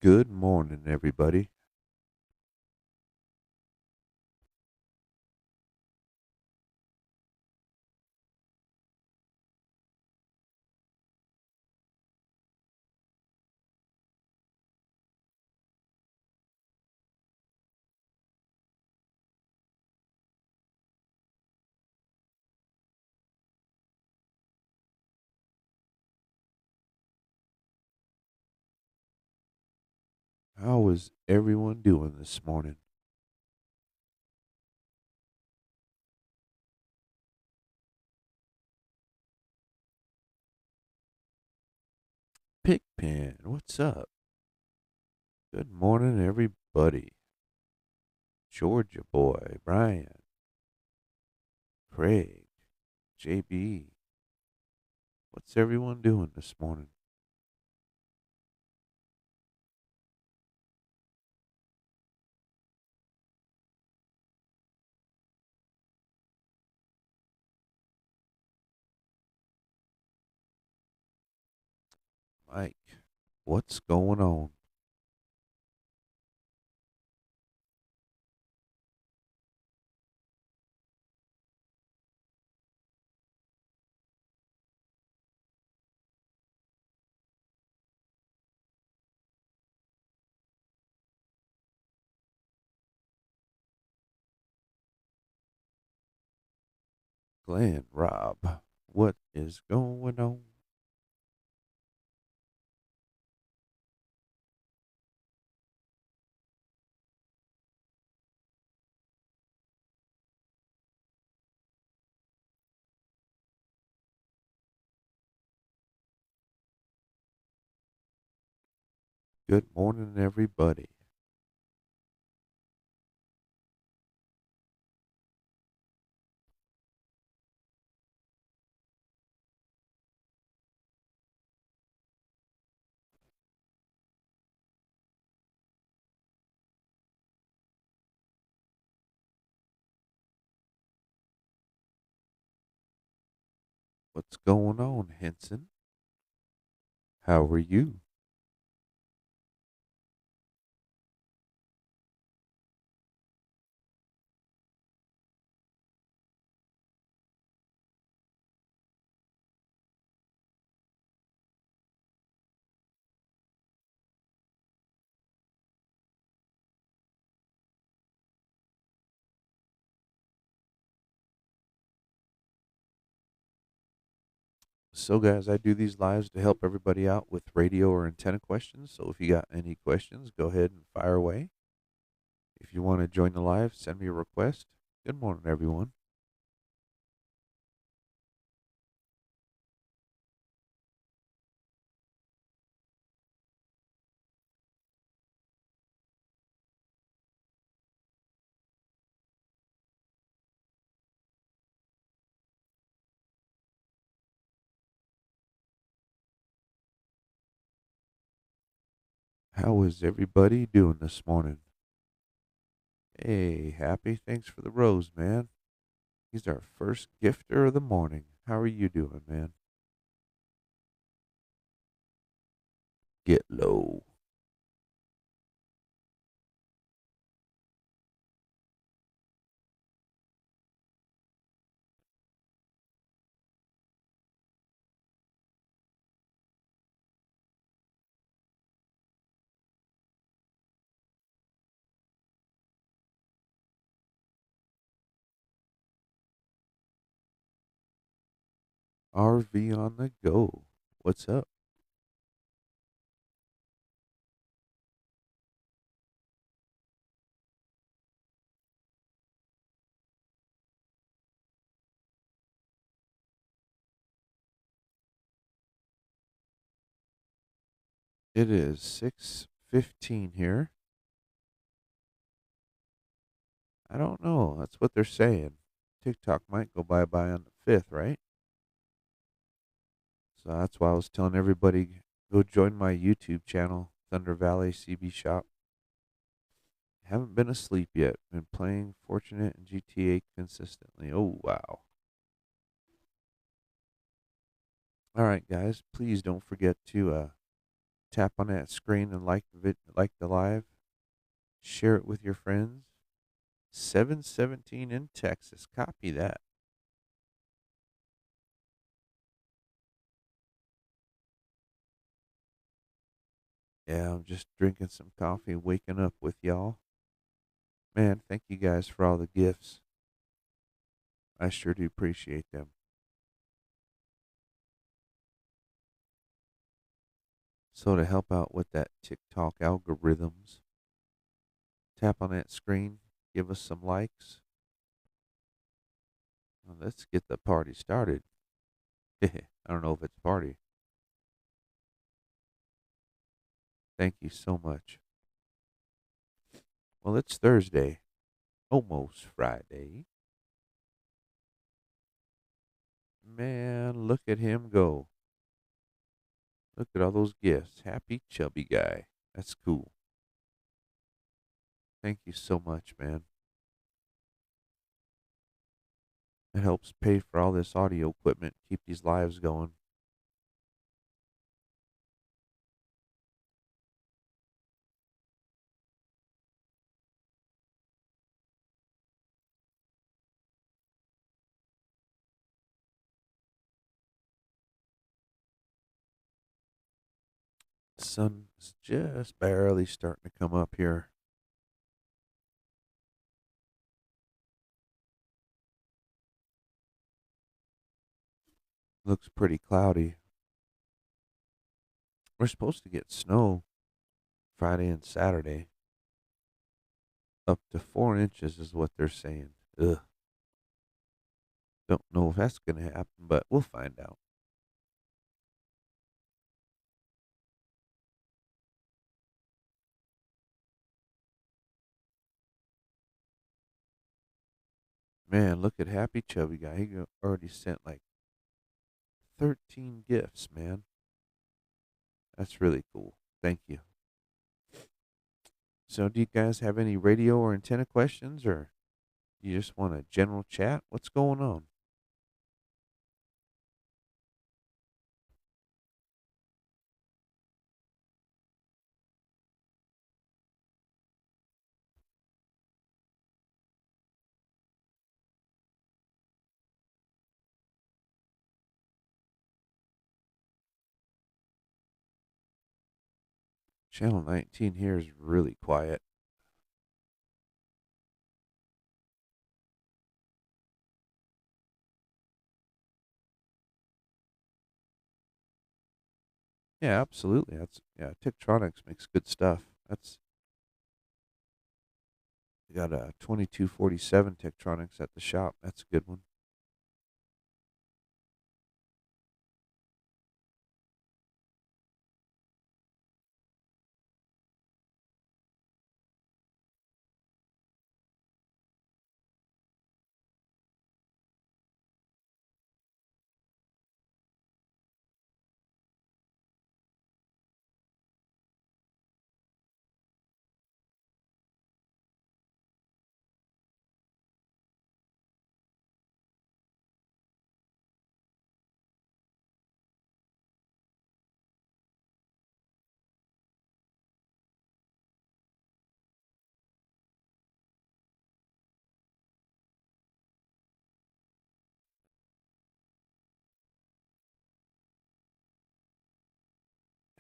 Good morning, everybody. How is everyone doing this morning? Pigpen, what's up? Good morning, everybody. Georgia boy, Brian, Craig, JB. What's everyone doing this morning? Mike, what's going on? Glenn, Rob, what is going on? Good morning, everybody. What's going on, Henson? How are you? So, guys, I do these lives to help everybody out with radio or antenna questions. So, if you got any questions, go ahead and fire away. If you want to join the live, send me a request. Good morning, everyone. How is everybody doing this morning? Hey, Happy, thanks for the rose, man. He's our first gifter of the morning. How are you doing, man? Get low. RV on the go. What's up? It is 6:15 here. I don't know. That's what they're saying. TikTok might go bye-bye on the 5th, right? So that's why I was telling everybody go join my YouTube channel, Thunder Valley CB Shop. Haven't been asleep yet. Been playing Fortunate and GTA consistently. Oh wow. All right, guys, please don't forget to tap on that screen and like the live. Share it with your friends. 717 in Texas. Copy that. Yeah, I'm just drinking some coffee, waking up with y'all. Man, thank you guys for all the gifts. I sure do appreciate them. So to help out with that TikTok algorithms, tap on that screen, give us some likes. Well, let's get the party started. I don't know if it's a party. Thank you so much. Well, it's Thursday, almost Friday. Man, look at him go. Look at all those gifts. Happy chubby guy. That's cool. Thank you so much, man. It helps pay for all this audio equipment, keep these lives going. Sun's just barely starting to come up here. Looks pretty cloudy. We're supposed to get snow Friday and Saturday. Up to 4 inches is what they're saying. Ugh. Don't know if that's going to happen, but we'll find out. Man, look at Happy Chubby Guy. He already sent like 13 gifts, man. That's really cool. Thank you. So, do you guys have any radio or antenna questions, or you just want a general chat? What's going on? Channel 19 here is really quiet. Yeah, absolutely. That's yeah. Tektronix makes good stuff. That's we got a 2247 Tektronix at the shop. That's a good one.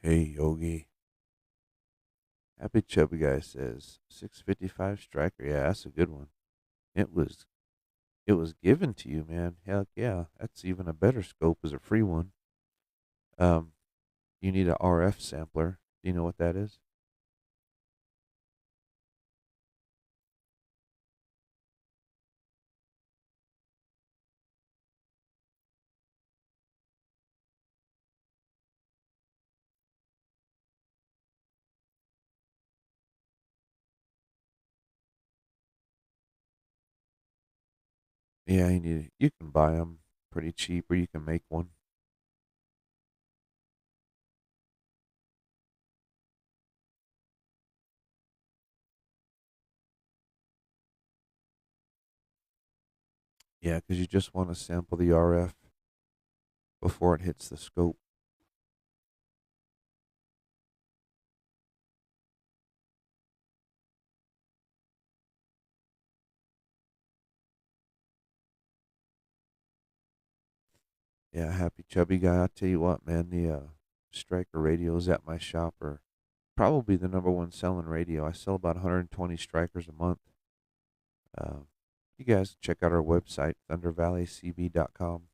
Hey Yogi, Happy Chubby Guy says 655 Striker. Yeah, that's a good one. It was it was given to you, man. Heck yeah, that's even a better scope as a free one. Um, you need a RF sampler. Do you know what that is? Yeah, you need. You can buy them pretty cheap, or you can make one. Yeah, because you just want to sample the RF before it hits the scope. Yeah, happy chubby guy. I'll tell you what, man, the Striker radios at my shop are probably the number one selling radio. I sell about 120 Strikers a month. Uh, you guys check out our website, thundervalleycb.com.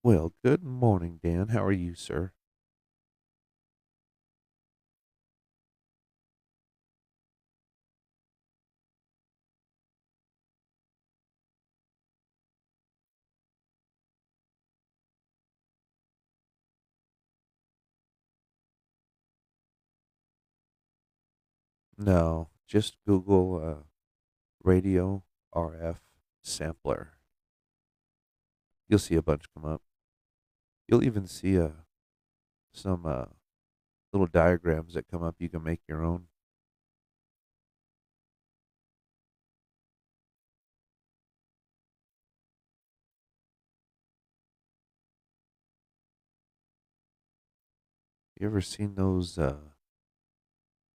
Well, good morning, Dan. How are you, sir? No, just Google radio RF sampler. You'll see a bunch come up. You'll even see some little diagrams that come up. You can make your own. You ever seen those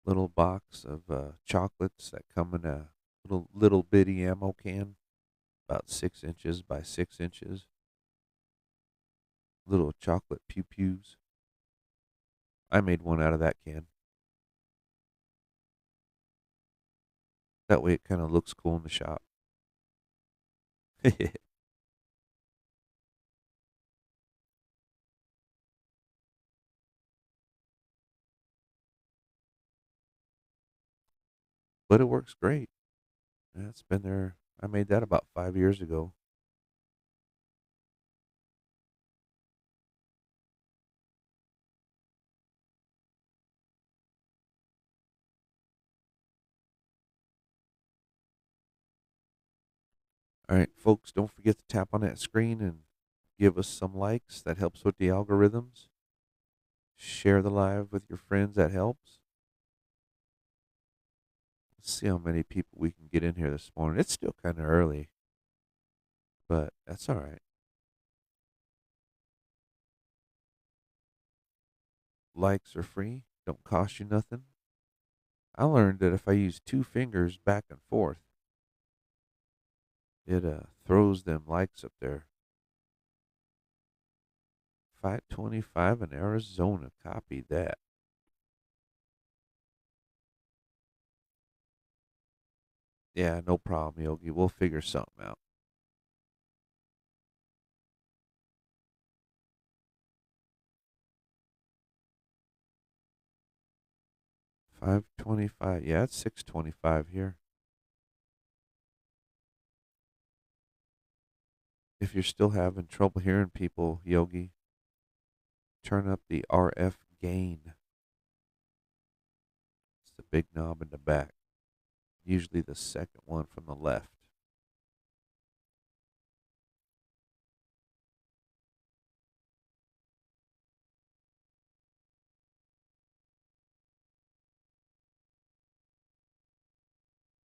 little box of chocolates that come in a little bitty ammo can, about 6 inches by 6 inches? Little chocolate pew pews. I made one out of that can. That way, it kind of looks cool in the shop. But it works great. Yeah, it's been there. I made that about 5 years ago. All right, folks, don't forget to tap on that screen and give us some likes. That helps with the algorithms. Share the live with your friends. That helps. Let's see how many people we can get in here this morning. It's still kind of early, but that's all right. Likes are free, don't cost you nothing. I learned that if I use two fingers back and forth, it throws them likes up there. 525 in Arizona. Copy that. Yeah, no problem, Yogi. We'll figure something out. 525. Yeah, it's 625 here. If you're still having trouble hearing people, Yogi, turn up the RF gain. It's the big knob in the back. Usually the second one from the left.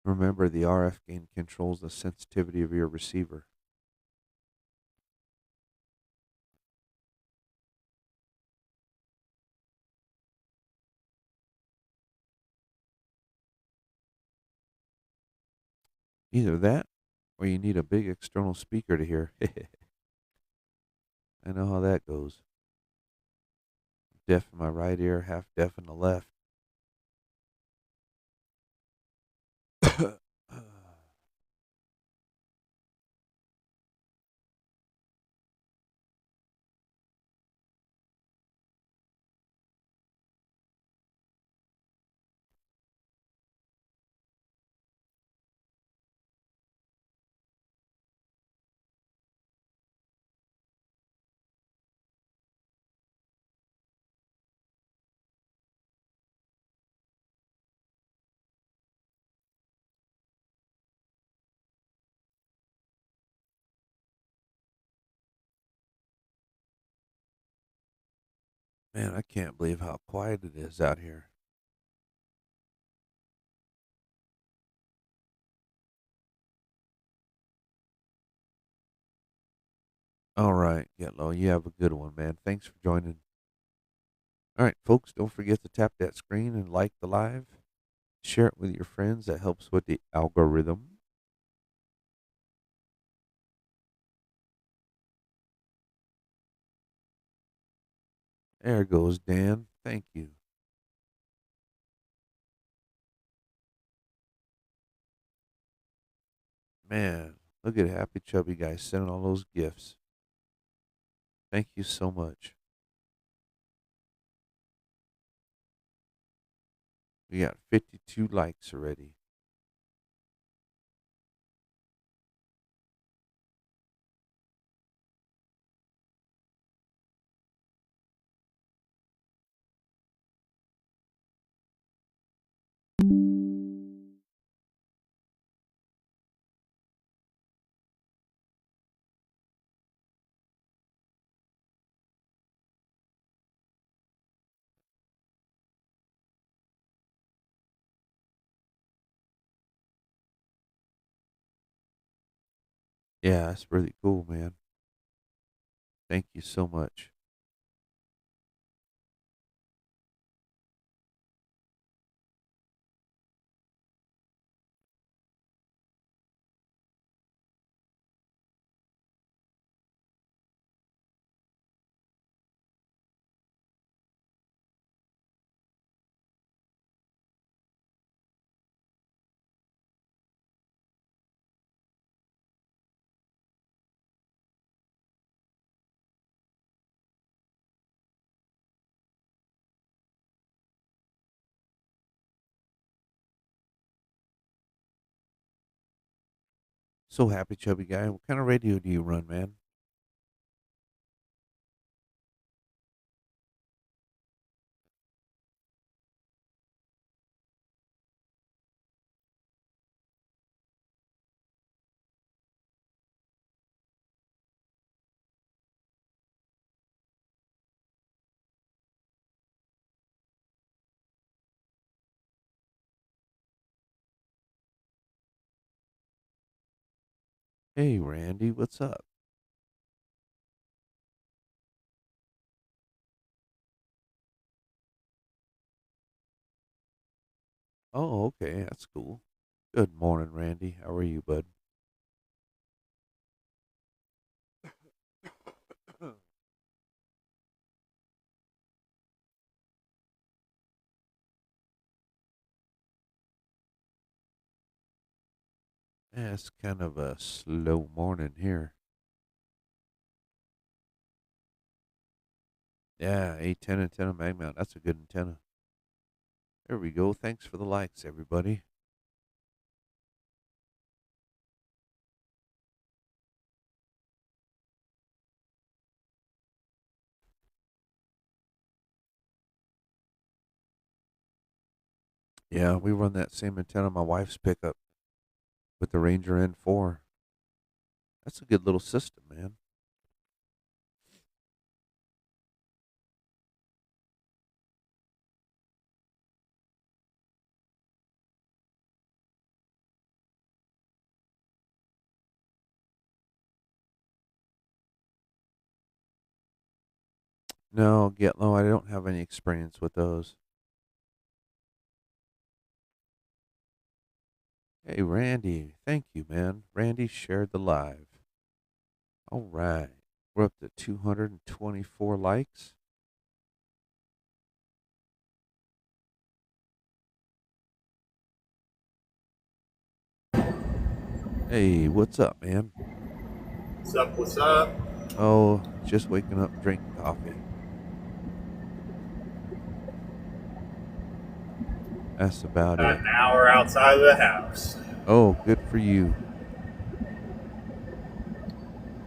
Remember, the RF gain controls the sensitivity of your receiver. Either that or you need a big external speaker to hear. I know how that goes. Deaf in my right ear, half deaf in the left. Man, I can't believe how quiet it is out here. All right, Getlow, you have a good one, man. Thanks for joining. All right, folks, don't forget to tap that screen and like the live. Share it with your friends. That helps with the algorithm. There goes Dan. Thank you. Man, look at Happy Chubby Guy sending all those gifts. Thank you so much. We got 52 likes already. Yeah, that's really cool, man. Thank you so much. So Happy Chubby Guy, what kind of radio do you run, man? Hey, Randy, what's up? Oh, okay, that's cool. Good morning, Randy. How are you, bud? Yeah, it's kind of a slow morning here. Yeah, A10 antenna mag mount. That's a good antenna. There we go. Thanks for the likes, everybody. Yeah, we run that same antenna on my wife's pickup with the Ranger N4. That's a good little system, man. No, get low. I don't have any experience with those. Hey, Randy. Thank you, man. Randy shared the live. All right. We're up to 224 likes. Hey, what's up, man? What's up? What's up? Oh, just waking up, drinking coffee. That's about About it. an hour outside of the house. Oh, good for you.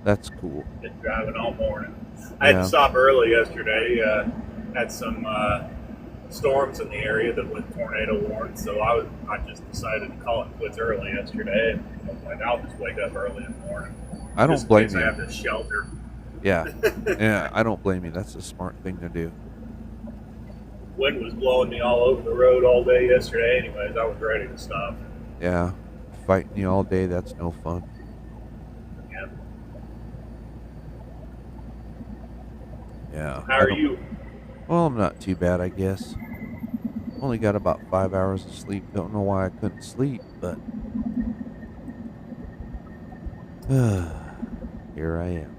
That's cool. Been driving all morning. I had to Yeah. stop early yesterday. Had some storms in the area that went tornado warned, so I just decided to call it quits early yesterday. And I was like, I'll just wake up early in the morning, I just don't in case blame I you. have to shelter. Yeah. Yeah, I don't blame you. That's a smart thing to do. Wind was blowing me all over the road all day yesterday. Anyways, I was ready to stop. Yeah. Fighting you all day, that's no fun. Yeah. Yeah. How are you? Well, I'm not too bad, I guess. Only got about 5 hours of sleep. Don't know why I couldn't sleep, but here I am.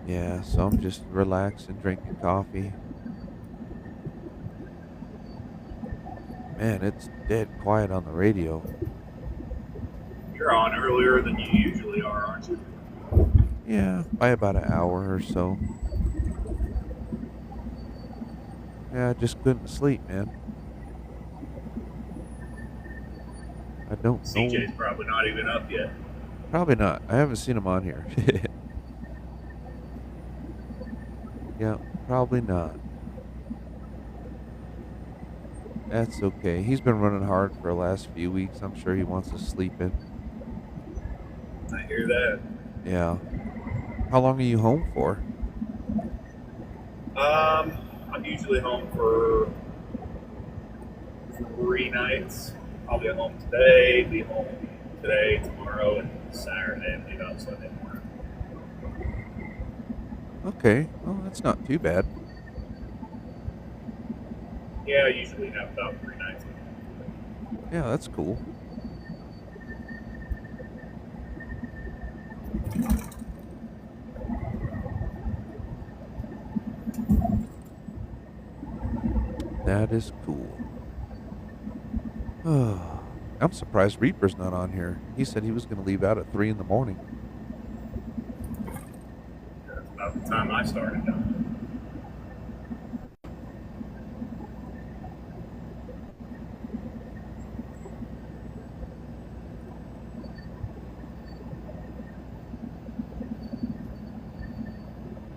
Yeah, so I'm just relaxing, drinking coffee. Man, it's dead quiet on the radio. You're on earlier than you usually are, aren't you? Yeah, by about an hour or so. Yeah, I just couldn't sleep, man. I don't know. CJ's probably not even up yet. Probably not. I haven't seen him on here. Yeah, probably not. That's okay. He's been running hard for the last few weeks. I'm sure he wants to sleep in. I hear that. Yeah. How long are you home for? I'm usually home for 3 nights. I'll be home today, be home today, tomorrow, and Saturday, and leave out Sunday morning. Okay. Well, that's not too bad. Yeah, I usually have about 3 nights. Yeah, that's cool. That is cool. I'm surprised Reaper's not on here. He said he was going to leave out at 3 in the morning. That's about the time I started down.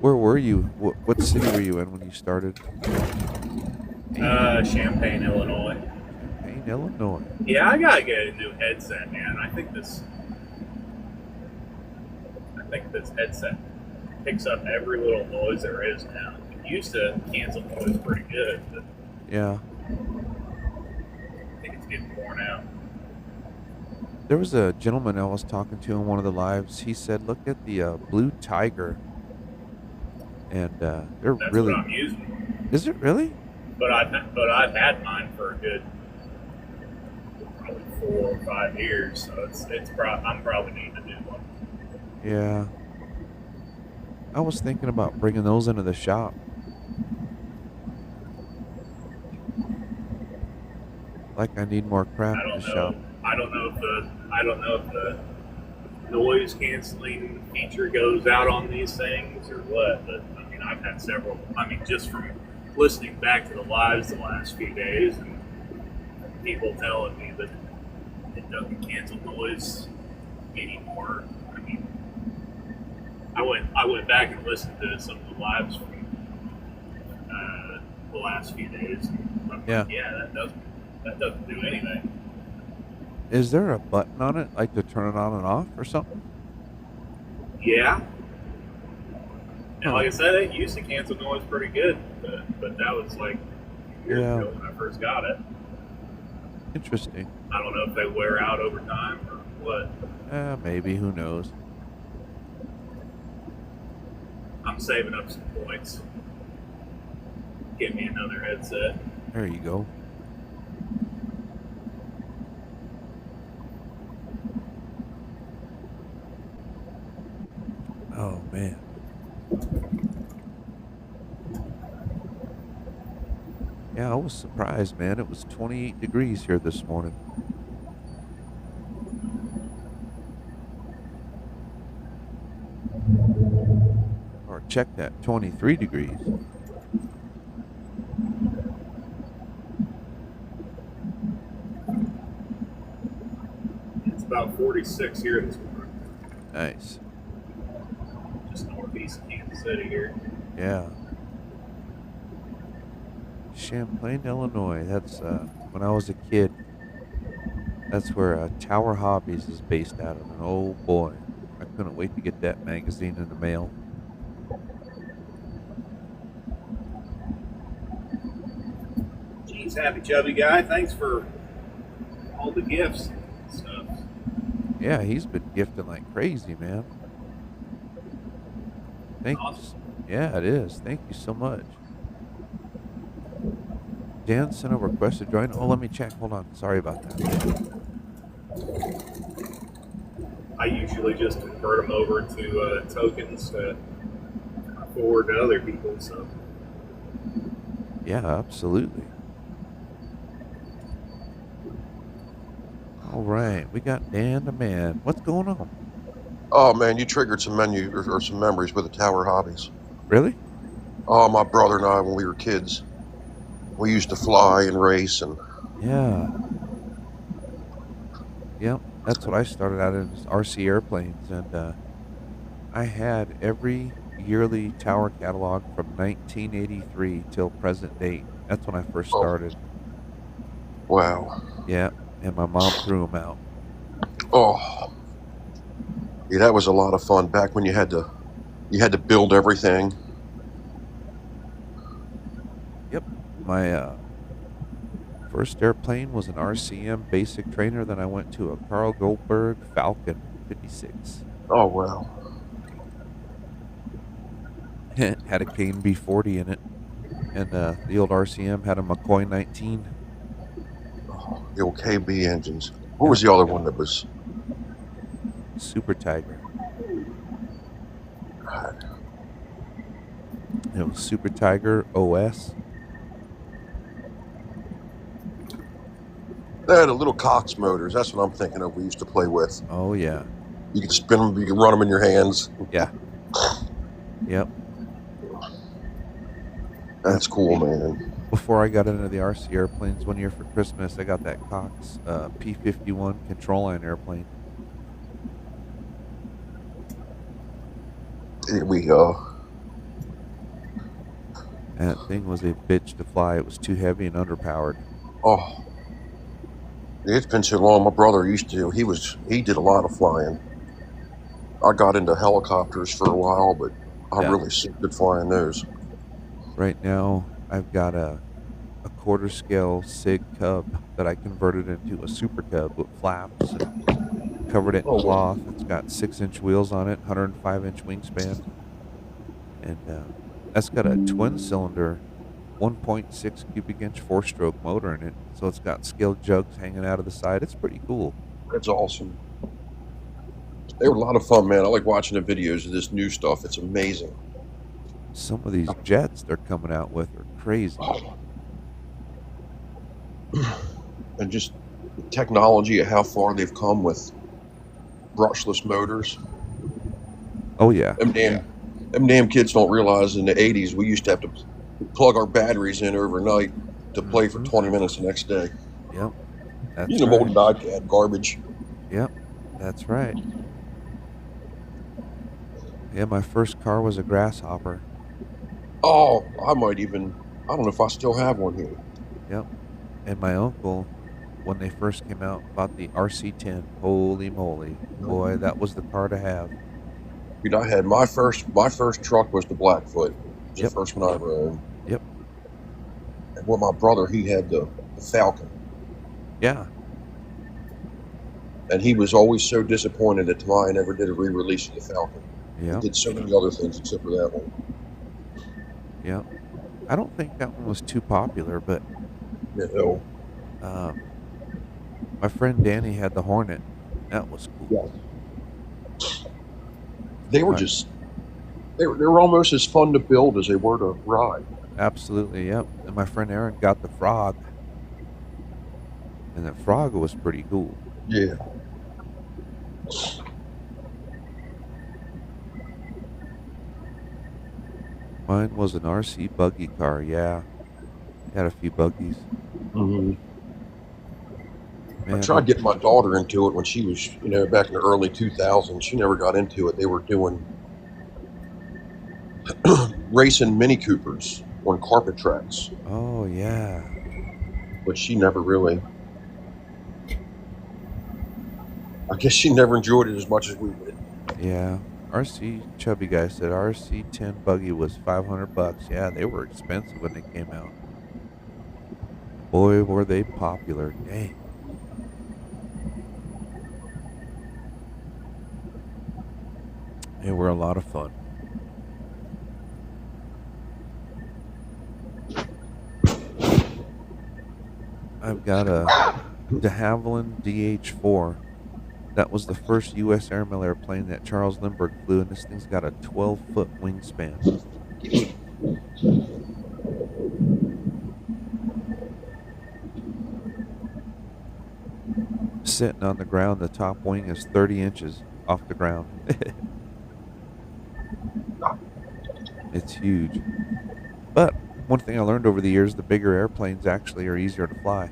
Where were you? What city were you in when you started? Champaign, Illinois. Champaign, Illinois. Yeah, I gotta get a new headset, man. I think this headset picks up every little noise there is now. It used to cancel noise pretty good, but Yeah. I think it's getting worn out. There was a gentleman I was talking to in one of the lives. He said, "Look at the Blue Tiger," and they're That's really. what I'm using. Is it really? But I've had mine for a good probably 4 or 5 years, so I'm probably needing a new one. Yeah. I was thinking about bringing those into the shop. Like I need more crap I in the don't know. shop. I don't know if the noise canceling feature goes out on these things or what. But I mean, I've had several. I mean, just from listening back to the lives the last few days and people telling me that it doesn't cancel noise anymore. I mean, I went back and listened to some of the lives from the last few days. And I'm Yeah. like, yeah, that doesn't do anything. Is there a button on it, like to turn it on and off or something? Yeah. And Huh. like I said, it used to cancel noise pretty good, but that was like years Yeah. ago when I first got it. Interesting. I don't know if they wear out over time or what. Maybe. Who knows? I'm saving up some points. Get me another headset. There you go. Oh, man. Yeah, I was surprised, man. It was 28 degrees here this morning. Or check that, 23 degrees. It's about 46 here this morning, Nice. just northeast of Kansas City here. Yeah. Champaign, Illinois. That's when I was a kid. That's where Tower Hobbies is based out of. And oh boy, I couldn't wait to get that magazine in the mail. Geez, happy chubby guy. Thanks for all the gifts and stuff. Yeah, he's been gifting like crazy, man. Thank you. Awesome. Yeah, it is. Thank you so much. Dan sent a request to join. Oh, let me check. Hold on. Sorry about that. I usually just convert them over to tokens to forward to other people. So Yeah, absolutely. All right, we got Dan the Man. What's going on? Oh man, you triggered some or some memories with the Tower Hobbies. Really? Oh, my brother and I, when we were kids, we used to fly and race, and Yeah. Yep. That's what I started out in, is RC airplanes, and I had every yearly tower catalog from 1983 till present date. That's when I first oh started. wow, Yeah, and my mom threw them out. oh yeah, that was a lot of fun back when you had to build everything. Yep. My first airplane was an RCM basic trainer. Then I went to a Carl Goldberg Falcon 56. Oh wow, Had a Kane B40 in it, and the old RCM had a McCoy 19. oh, the old KB engines. What Yeah, was the other one that was? Super Tiger. God, It was Super Tiger OS. they had a little Cox motors. That's what I'm thinking of. We used to play with. Oh yeah, You could spin them. You could run them in your hands. yeah, yep. That's cool, man. Before I got into the RC airplanes, one year for Christmas, I got that Cox P-51 control line airplane. We That thing was a bitch to fly. It was too heavy and underpowered. oh, it's been so long. My brother used to. He did a lot of flying. I got into helicopters for a while, but I Yeah. really sucked at flying those. Right now, I've got a quarter scale SIG Cub that I converted into a Super Cub with flaps and covered it in Oh, wow. cloth. It's got 6-inch wheels on it, 105-inch wingspan, and that's got a twin cylinder 1.6 cubic inch 4-stroke motor in it, so it's got scaled jugs hanging out of the side. It's pretty cool. That's awesome. They were a lot of fun, man. I like watching the videos of this new stuff. It's amazing. Some of these jets they're coming out with are crazy. Oh. And just the technology of how far they've come with brushless motors. Oh yeah, Them damn kids don't realize in the 80s we used to have to plug our batteries in overnight to play for 20 minutes the next day. yep. That's You know, right. old iPad garbage. Yep, that's right. Yeah, my first car was a Grasshopper. Oh, I don't know if I still have one here. Yep. And my uncle, when they first came out, bought the RC10. Holy moly. Boy, that was the car to have. Dude, I had my first truck was the Blackfoot. It was Yep. the first one I ever owned. Yep. And with my brother, he had the Falcon. Yeah. And he was always so disappointed that Tamaya never did a re-release of the Falcon. Yeah. He did so many other things except for that one. Yeah. I don't think that one was too popular, but You know, um, my friend Danny had the Hornet. That was cool. yeah. They were they were almost as fun to build as they were to ride. Absolutely, yep. And my friend Aaron got the Frog. And that Frog was pretty cool. Yeah. Mine was an RC buggy car, yeah. Had a few buggies. Mm-hmm. Man, I tried getting my daughter into it when she was, back in the early 2000s. She never got into it. They were doing racing Mini Coopers on carpet tracks, oh, yeah. but she never really. I guess she never enjoyed it as much as we did. Yeah. RC Chubby Guy said RC10 buggy was $500. Yeah, they were expensive when they came out. Boy, were they popular. Dang. They were a lot of fun. I've got a de Havilland DH-4. That was the first U.S. airmail airplane that Charles Lindbergh flew, and this thing's got a 12-foot wingspan. Sitting on the ground, the top wing is 30 inches off the ground. It's huge. But one thing I learned over the years, the bigger airplanes actually are easier to fly.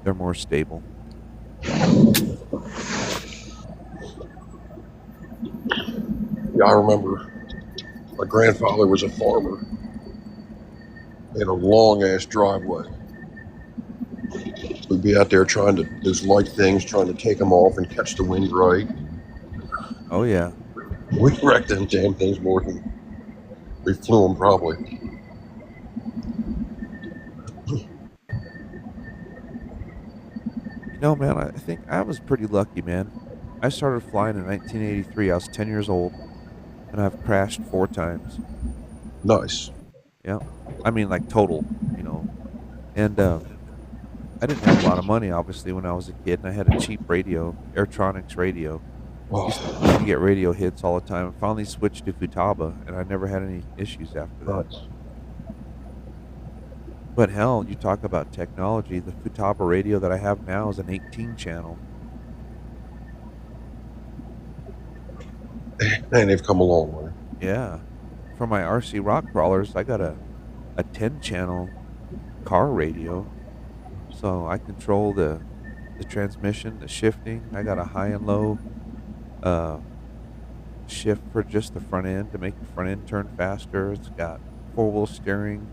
They're more stable. Yeah, I remember my grandfather was a farmer. He had a long-ass driveway. We'd be out there trying to, those light things, trying to take them off and catch the wind right. Oh, yeah. We wrecked them damn things more than we flew them, probably. You know, man, I think I was pretty lucky, man. I started flying in 1983. I was 10 years old, and I've crashed 4 times. Nice. Yeah. I mean, like, total, you know. And I didn't have a lot of money, obviously, when I was a kid, and I had a cheap radio, Airtronics radio. Oh, Used to get radio hits all the time. I finally switched to Futaba, and I never had any issues after that. nice. But hell, you talk about technology. The Futaba radio that I have now is an 18 channel. And they've come a long way. Yeah. For my RC rock crawlers, I got a 10 channel car radio. So I control the transmission, the shifting. I got a high and low shift for just the front end to make the front end turn faster. It's got 4-wheel steering,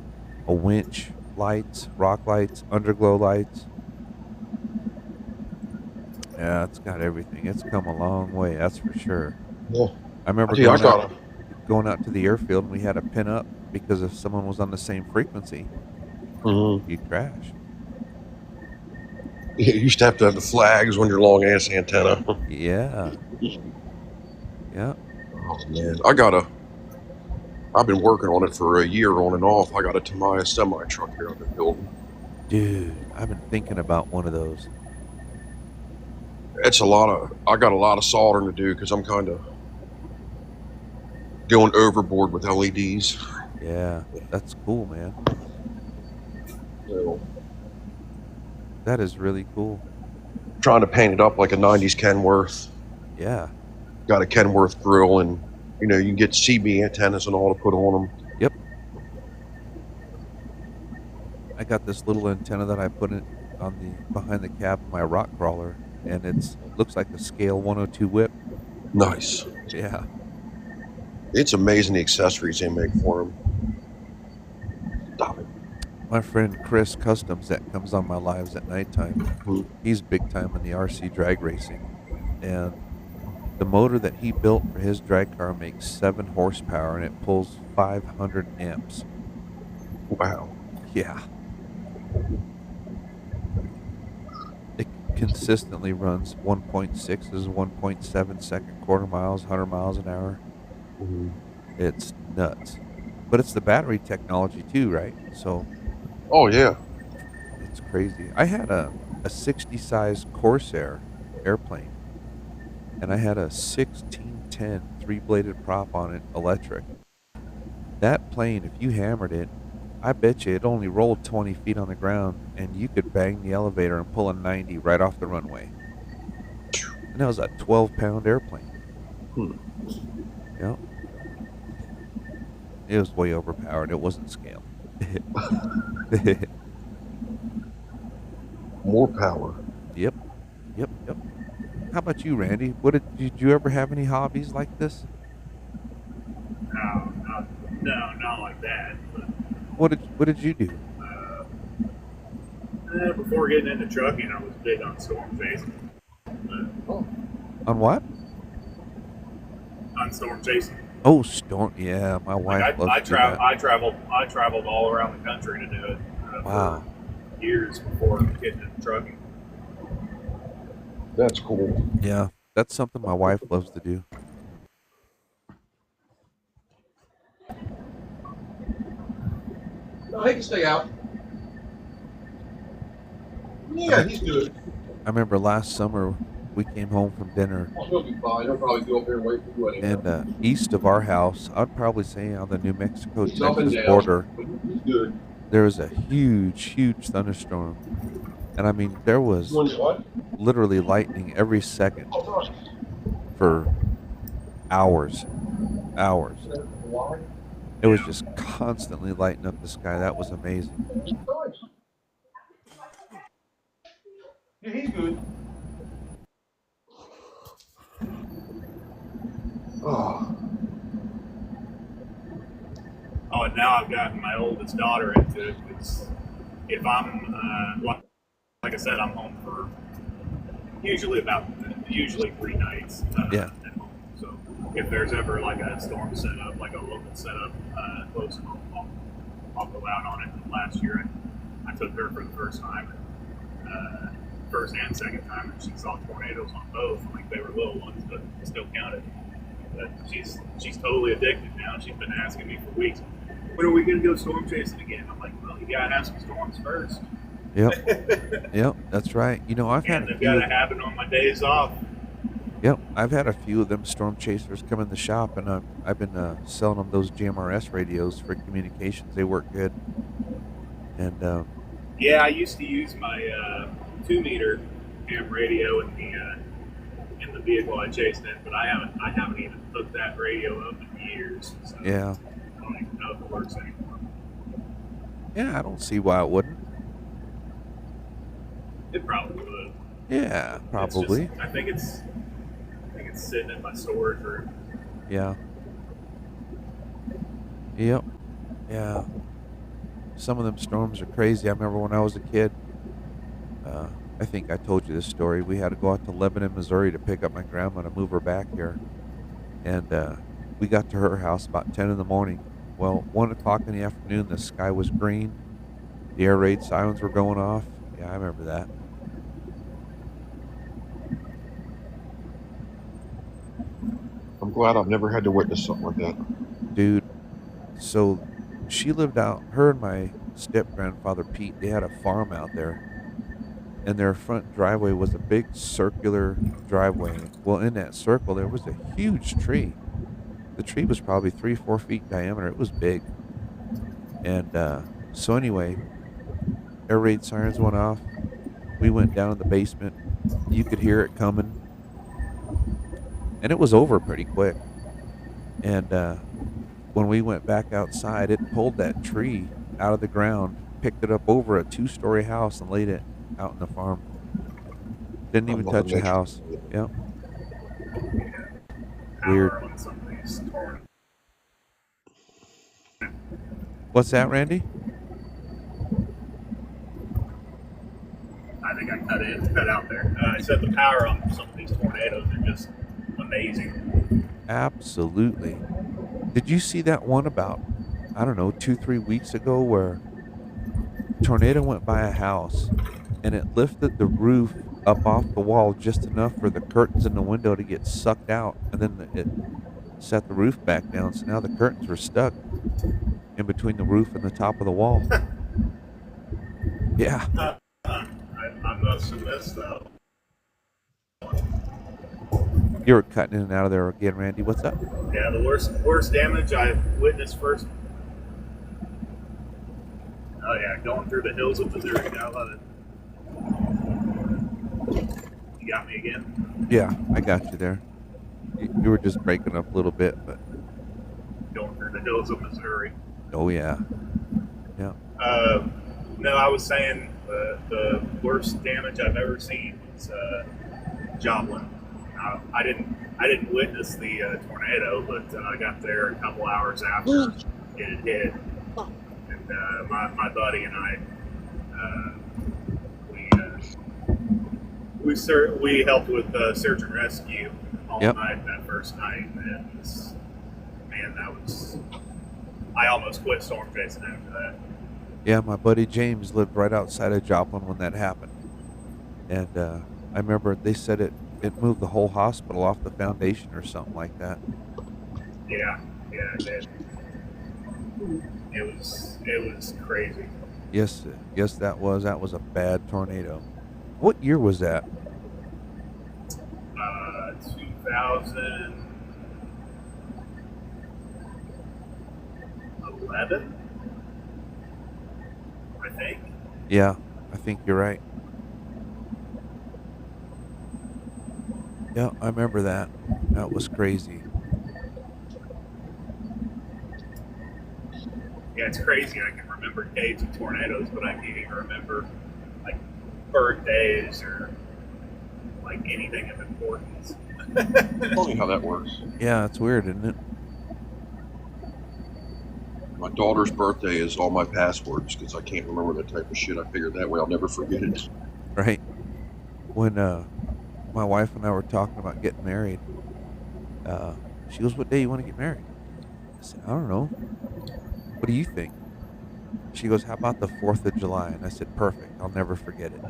a winch, lights, rock lights, underglow lights. Yeah, it's got everything. It's come a long way, that's for sure. Yeah. I remember Gee, I got going out to the airfield, and we had to pin up because if someone was on the same frequency, you'd crash. You used to have the flags on your long ass antenna. Yeah. Yeah. Oh man, I've been working on it for a year on and off. I got a Tamiya semi truck here I've been building. Dude, I've been thinking about one of those. I got a lot of soldering to do because I'm kind of going overboard with LEDs. Yeah, that's cool, man. So, That is really cool. trying to paint it up like a 90s Kenworth. Yeah. Got a Kenworth grill, and you know, you can get CB antennas and all to put on them. Yep. I got this little antenna that I put in on the behind the cab of my rock crawler, and it looks like a scale 102 whip. Nice. Yeah. It's amazing the accessories they make for them. Stop it. My friend Chris Customs that comes on my lives at nighttime, he's big time in the RC drag racing, and the motor that he built for his drag car makes 7 horsepower, and it pulls 500 amps. Wow. Yeah. It consistently runs 1.6s, 1.7 second quarter miles, 100 miles an hour. It's nuts. But it's the battery technology too, right? So Oh yeah. it's crazy. I had a 60 size Corsair airplane, and I had a 1610 3-bladed prop on it, electric. That plane, if you hammered it, I bet you it only rolled 20 feet on the ground, and you could bang the elevator and pull a 90 right off the runway. And that was a 12-pound airplane. Yep. It was way overpowered. It wasn't scale. More power. Yep. How about you, Randy? Did you ever have any hobbies like this? No, not like that. But, What did you do? before getting into trucking, I was big on storm chasing. On what? On storm chasing. Oh, storm. Yeah, my wife loves to do that. I traveled all around the country to do it. Wow. For years before getting into trucking. That's cool. Yeah, that's something my wife loves to do. No, he can stay out. I, Yeah, me- he's good. I remember last summer we came home from dinner, Oh, he'll be fine. He'll probably go up there and wait for you anyhow. and east of our house, I'd probably say on the New Mexico He's up and Texas down, border, but he's good. there was a huge thunderstorm, and I mean there You was want what? literally lightning every second Oh, nice. for hours. Why? It was just constantly lighting up the sky. That was amazing. Nice. Yeah, he's good. Oh, Oh, and now I've gotten my oldest daughter into it because if I'm, like I said, I'm home for usually 3 nights Yeah. at home. So if there's ever like a storm set up, like a local setup close to home, I'll go out on it. Last year, I took her for the first time, first and second time, and she saw tornadoes on both. Like they were little ones, but it still counted. But she's totally addicted now. She's been asking me for weeks, when are we going to go storm chasing again? I'm like, well, you got to have some storms first. Yep. Yep. That's right. You know, I've had And a they've got few. to happen on my days off. Yep, I've had a few of them storm chasers come in the shop, and I've been selling them those GMRS radios for communications. They work good, and Yeah, I used to use my 2 meter ham radio in the vehicle I chased in, but I haven't even hooked that radio up in years. So yeah, I don't even know if it works anymore. yeah, I don't see why it wouldn't. It probably would. Yeah, probably. I think it's sitting in my storage room. Yeah, yep, yeah. Some of them storms are crazy. I remember when I was a kid. Uh, I think I told you this story. We had to go out to Lebanon, Missouri, to pick up my grandma to move her back here, and we got to her house about 10 in the morning. Well, 1 o'clock in the afternoon, the sky was green. The air raid sirens were going off. Yeah, I remember that. I'm glad I've never had to witness something like that. Dude, so she lived out, her and my step grandfather Pete, they had a farm out there, and their front driveway was a big circular driveway. Well, in that circle, there was a huge tree. The tree was probably 3 or 4 feet in diameter. It was big. And so, anyway, air raid sirens went off. We went down in the basement. You could hear it coming, and it was over pretty quick. And when we went back outside, it pulled that tree out of the ground, picked it up over a 2-story house, and laid it out in the farm. Didn't I even love touch the nature. house. Yep. Power Weird. on some of these tornadoes. What's that, Randy? I think I cut out there. I said the power on some of these tornadoes are just amazing. Absolutely. Did you see that one about, I don't know, 2, 3 weeks ago where a tornado went by a house and it lifted the roof up off the wall just enough for the curtains in the window to get sucked out, and then it set the roof back down, so now the curtains were stuck in between the roof and the top of the wall. Yeah. I must have missed that. You were cutting in and out of there again, Randy. What's up? Yeah, the worst damage I've witnessed first. Oh yeah, going through the hills of Missouri. I love it. You got me again. Yeah, I got you there. You were just breaking up a little bit, but Going through the hills of Missouri. oh yeah. Yeah. No, I was saying the worst damage I've ever seen was Joplin. I didn't witness the tornado, but I got there a couple hours after it had hit, and my buddy and I we helped with search and rescue all Yep. night that first night, and I almost quit storm chasing after that. Yeah, my buddy James lived right outside of Joplin when that happened. And I remember they said it moved the whole hospital off the foundation or something like that. Yeah, yeah, it did. It was crazy. Yes, that was a bad tornado. What year was that? 2011, I think. Yeah, I think you're right. Yeah, I remember that. That was crazy. Yeah, it's crazy. I can remember dates of tornadoes, but I can't even remember like birthdays or like anything of importance. Funny how that works. Yeah, it's weird, isn't it? My daughter's birthday is all my passwords because I can't remember that type of shit. I figured that way I'll never forget it. Right. When my wife and I were talking about getting married, she goes, "What day you want to get married?" I said, "I don't know. What do you think?" She goes, "How about the 4th of July?" And I said, "Perfect. I'll never forget it."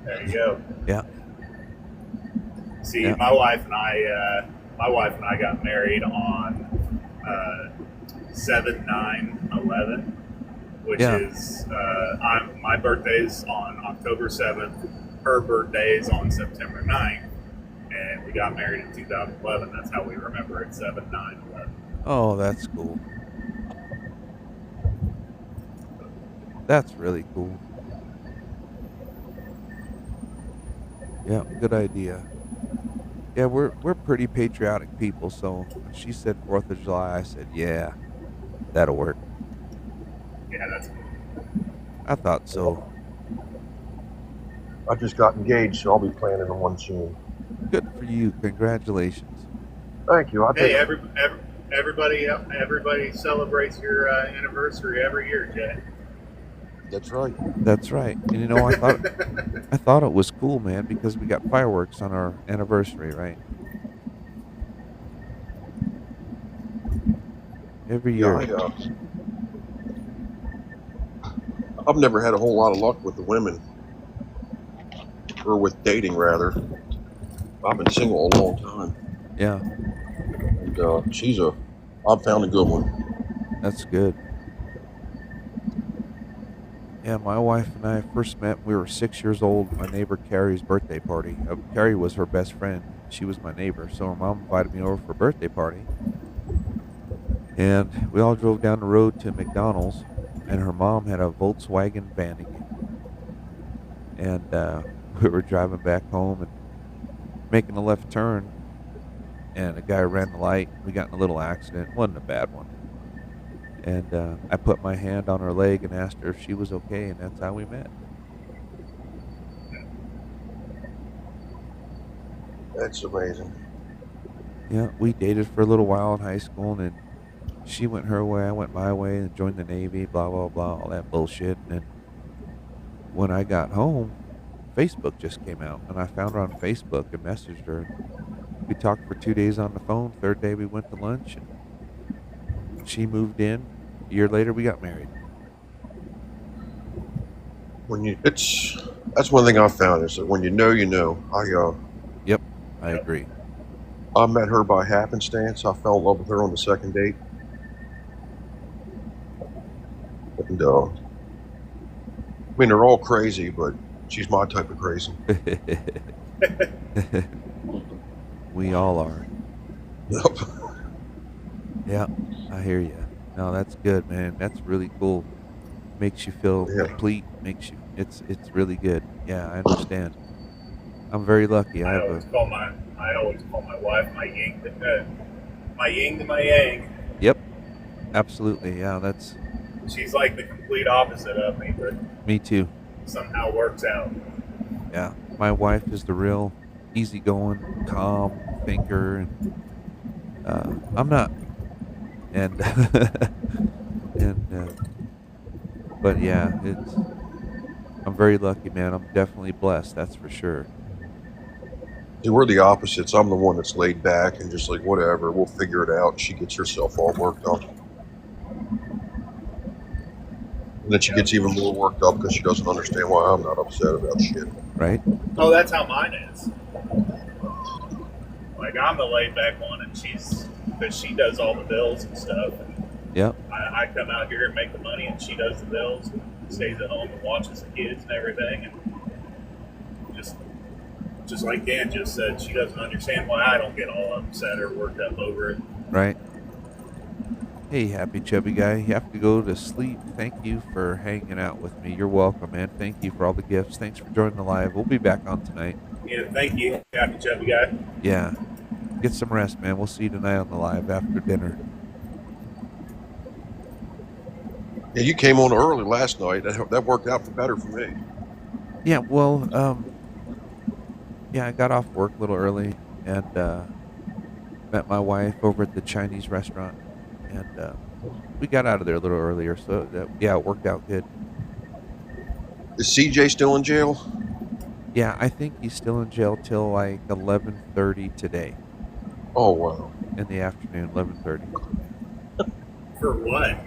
There you go. Yeah. See, Yeah. my wife and I got married on 7/9/11, which Yeah. is my birthday's on October 7th. Her birthday's on September 9th, and we got married in 2011. That's how we remember it, 7/9/11. Oh, that's cool. That's really cool. Yeah, good idea. Yeah, we're pretty patriotic people, so when she said 4th of July, I said, "Yeah, that'll work." Yeah, that's cool. I thought so. I just got engaged, so I'll be planning on one soon. Good for you. Congratulations. Thank you. Hey, everybody celebrates your anniversary every year, Jay. That's right. That's right. And you know, I thought it was cool, man, because we got fireworks on our anniversary, right? Every year. Yeah, I've never had a whole lot of luck with the women, or with dating rather. I've been single a long time, Yeah, and I've found a good one. that's good. Yeah, my wife and I first met when we were 6 years old. My neighbor Carrie's birthday party. Carrie was her best friend. She was my neighbor, so her mom invited me over for a birthday party. And we all drove down the road to McDonald's, and her mom had a Volkswagen Vantage. And we were driving back home and making a left turn, and a guy ran the light. We got in a little accident. It wasn't a bad one. And I put my hand on her leg and asked her if she was okay, and that's how we met. That's amazing. Yeah, we dated for a little while in high school, and then she went her way, I went my way, and joined the Navy, blah, blah, blah, all that bullshit. And then when I got home, Facebook just came out, and I found her on Facebook and messaged her. We talked for 2 days on the phone. Third day, we went to lunch, and she moved in. A year later, we got married. That's one thing I found is that when you know, you know. Yep, I agree. I met her by happenstance. I fell in love with her on the second date, and I mean they're all crazy, but she's my type of crazy. We all are. Yep. Yeah, I hear you. No, that's good, man. That's really cool. Makes you feel Yeah. complete. It's really good. Yeah, I understand. I'm very lucky. I I have always call my wife my yin to my yang. Yep, absolutely. Yeah, that's She's like the complete opposite of me, but me too. somehow works out. Yeah, my wife is the real easygoing, calm thinker, and I'm not. And and but yeah, I'm very lucky, man. I'm definitely blessed. That's for sure. See, we're the opposites. I'm the one that's laid back and just like whatever, we'll figure it out. She gets herself all worked up. And then she gets even more worked up because she doesn't understand why I'm not upset about shit. Right? Oh, that's how mine is. Like, I'm the laid back one, and because she does all the bills and stuff. Yep. I come out here and make the money, and she does the bills, and stays at home and watches the kids and everything. And just like Dan just said, she doesn't understand why I don't get all upset or worked up over it. Right. Hey, happy chubby guy. You have to go to sleep. Thank you for hanging out with me. You're welcome, man. Thank you for all the gifts. Thanks for joining the live. We'll be back on tonight. Yeah, thank you, happy chubby guy. Yeah. Get some rest, man. We'll see you tonight on the live after dinner. Yeah, you came on early last night. That worked out for better for me. Yeah, well, yeah, I got off work a little early and met my wife over at the Chinese restaurant. And we got out of there a little earlier, so yeah, it worked out good. Is CJ still in jail? Yeah, I think he's still in jail till like 11:30 today Oh, wow. in the afternoon, 11:30. For what?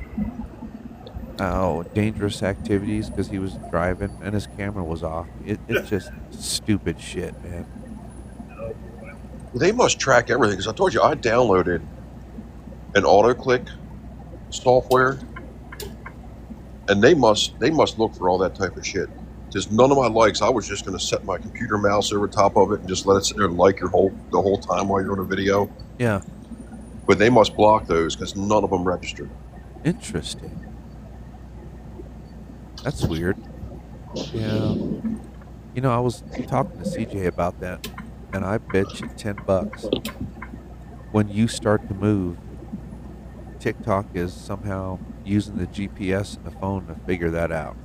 Oh, dangerous activities because he was driving and his camera was off. It's just stupid shit, man. Oh, boy. They must track everything because I told you I downloaded an AutoClick software, and they must look for all that type of shit. Because none of my likes, I was just going to set my computer mouse over top of it and just let it sit there and like the whole time while you're on a video. Yeah, But they must block those because none of them registered. interesting. That's weird. Yeah. You know, I was talking to CJ about that, and I bet you $10 when you start to move, TikTok is somehow using the GPS in the phone to figure that out.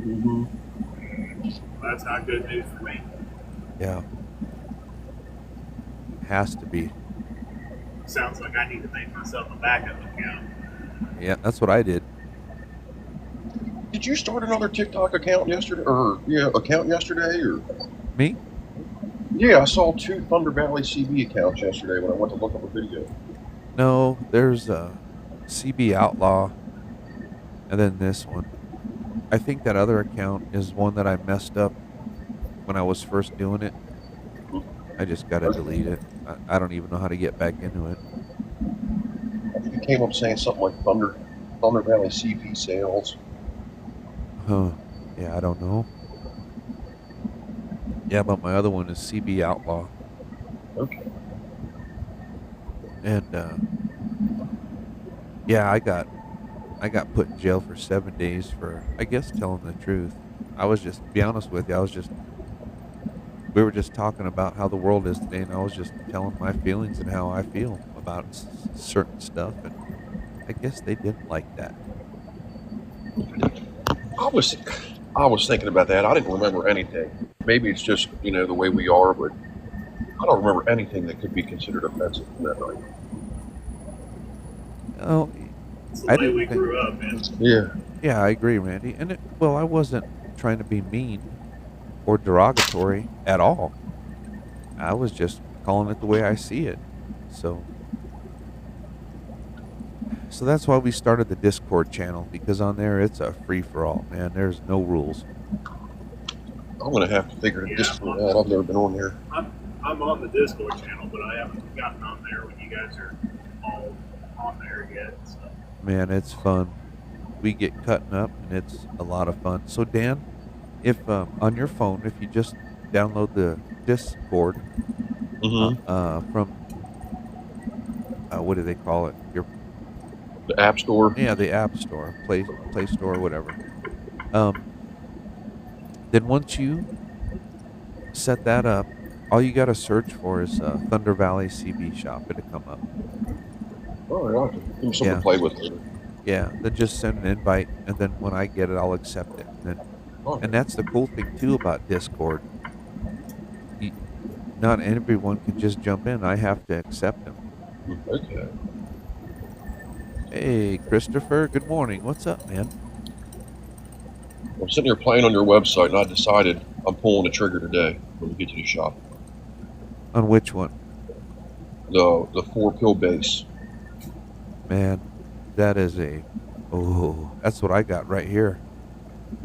Mm-hmm. That's not good news for me. Yeah. Has to be. Sounds like I need to make myself a backup account. Yeah, that's what I did. Did you start another TikTok account yesterday? Or Me? Yeah, I saw 2 Thunder Valley CB accounts yesterday when I went to look up a video. No, there's a CB Outlaw, and then this one. I think that other account is one that I messed up when I was first doing it. I just gotta delete it. I don't even know how to get back into it. I think it came up saying something like Thunder Valley CB sales. Huh. Yeah, I don't know. Yeah, but my other one is CB Outlaw. Okay. And yeah, I got put in jail for 7 days for, I guess, telling the truth. I was just, to be honest with you, we were just talking about how the world is today, and I was just telling my feelings and how I feel about certain stuff, and I guess they didn't like that. I was thinking about that. I didn't remember anything. Maybe it's just, the way we are, but I don't remember anything that could be considered offensive from that night. Oh, It's the way we grew up, man. Yeah, I agree, Randy. And I wasn't trying to be mean or derogatory at all. I was just calling it the way I see it. So that's why we started the Discord channel, because on there it's a free-for-all, man. There's no rules. I'm going to have to figure the Discord out. I've never been on there. I'm on the Discord channel, but I haven't gotten on there when you guys are all on there yet. So. Man, it's fun. We get cutting up, and it's a lot of fun. So, Dan, if on your phone, if you just download the Discord from, what do they call it? The App Store? Yeah, the App Store, Play Store, whatever. Then once you set that up, all you got to search for is Thunder Valley CB Shop. It'll come up. Oh, yeah. Give me something to play with later. Yeah, then just send an invite, and then when I get it, I'll accept it. And that's the cool thing, too, about Discord. Not everyone can just jump in. I have to accept them. Okay. Hey, Christopher, good morning. What's up, man? I'm sitting here playing on your website, and I decided I'm pulling the trigger today when we get to the shop. On which one? The 4-pill base. Man, that is that's what I got right here.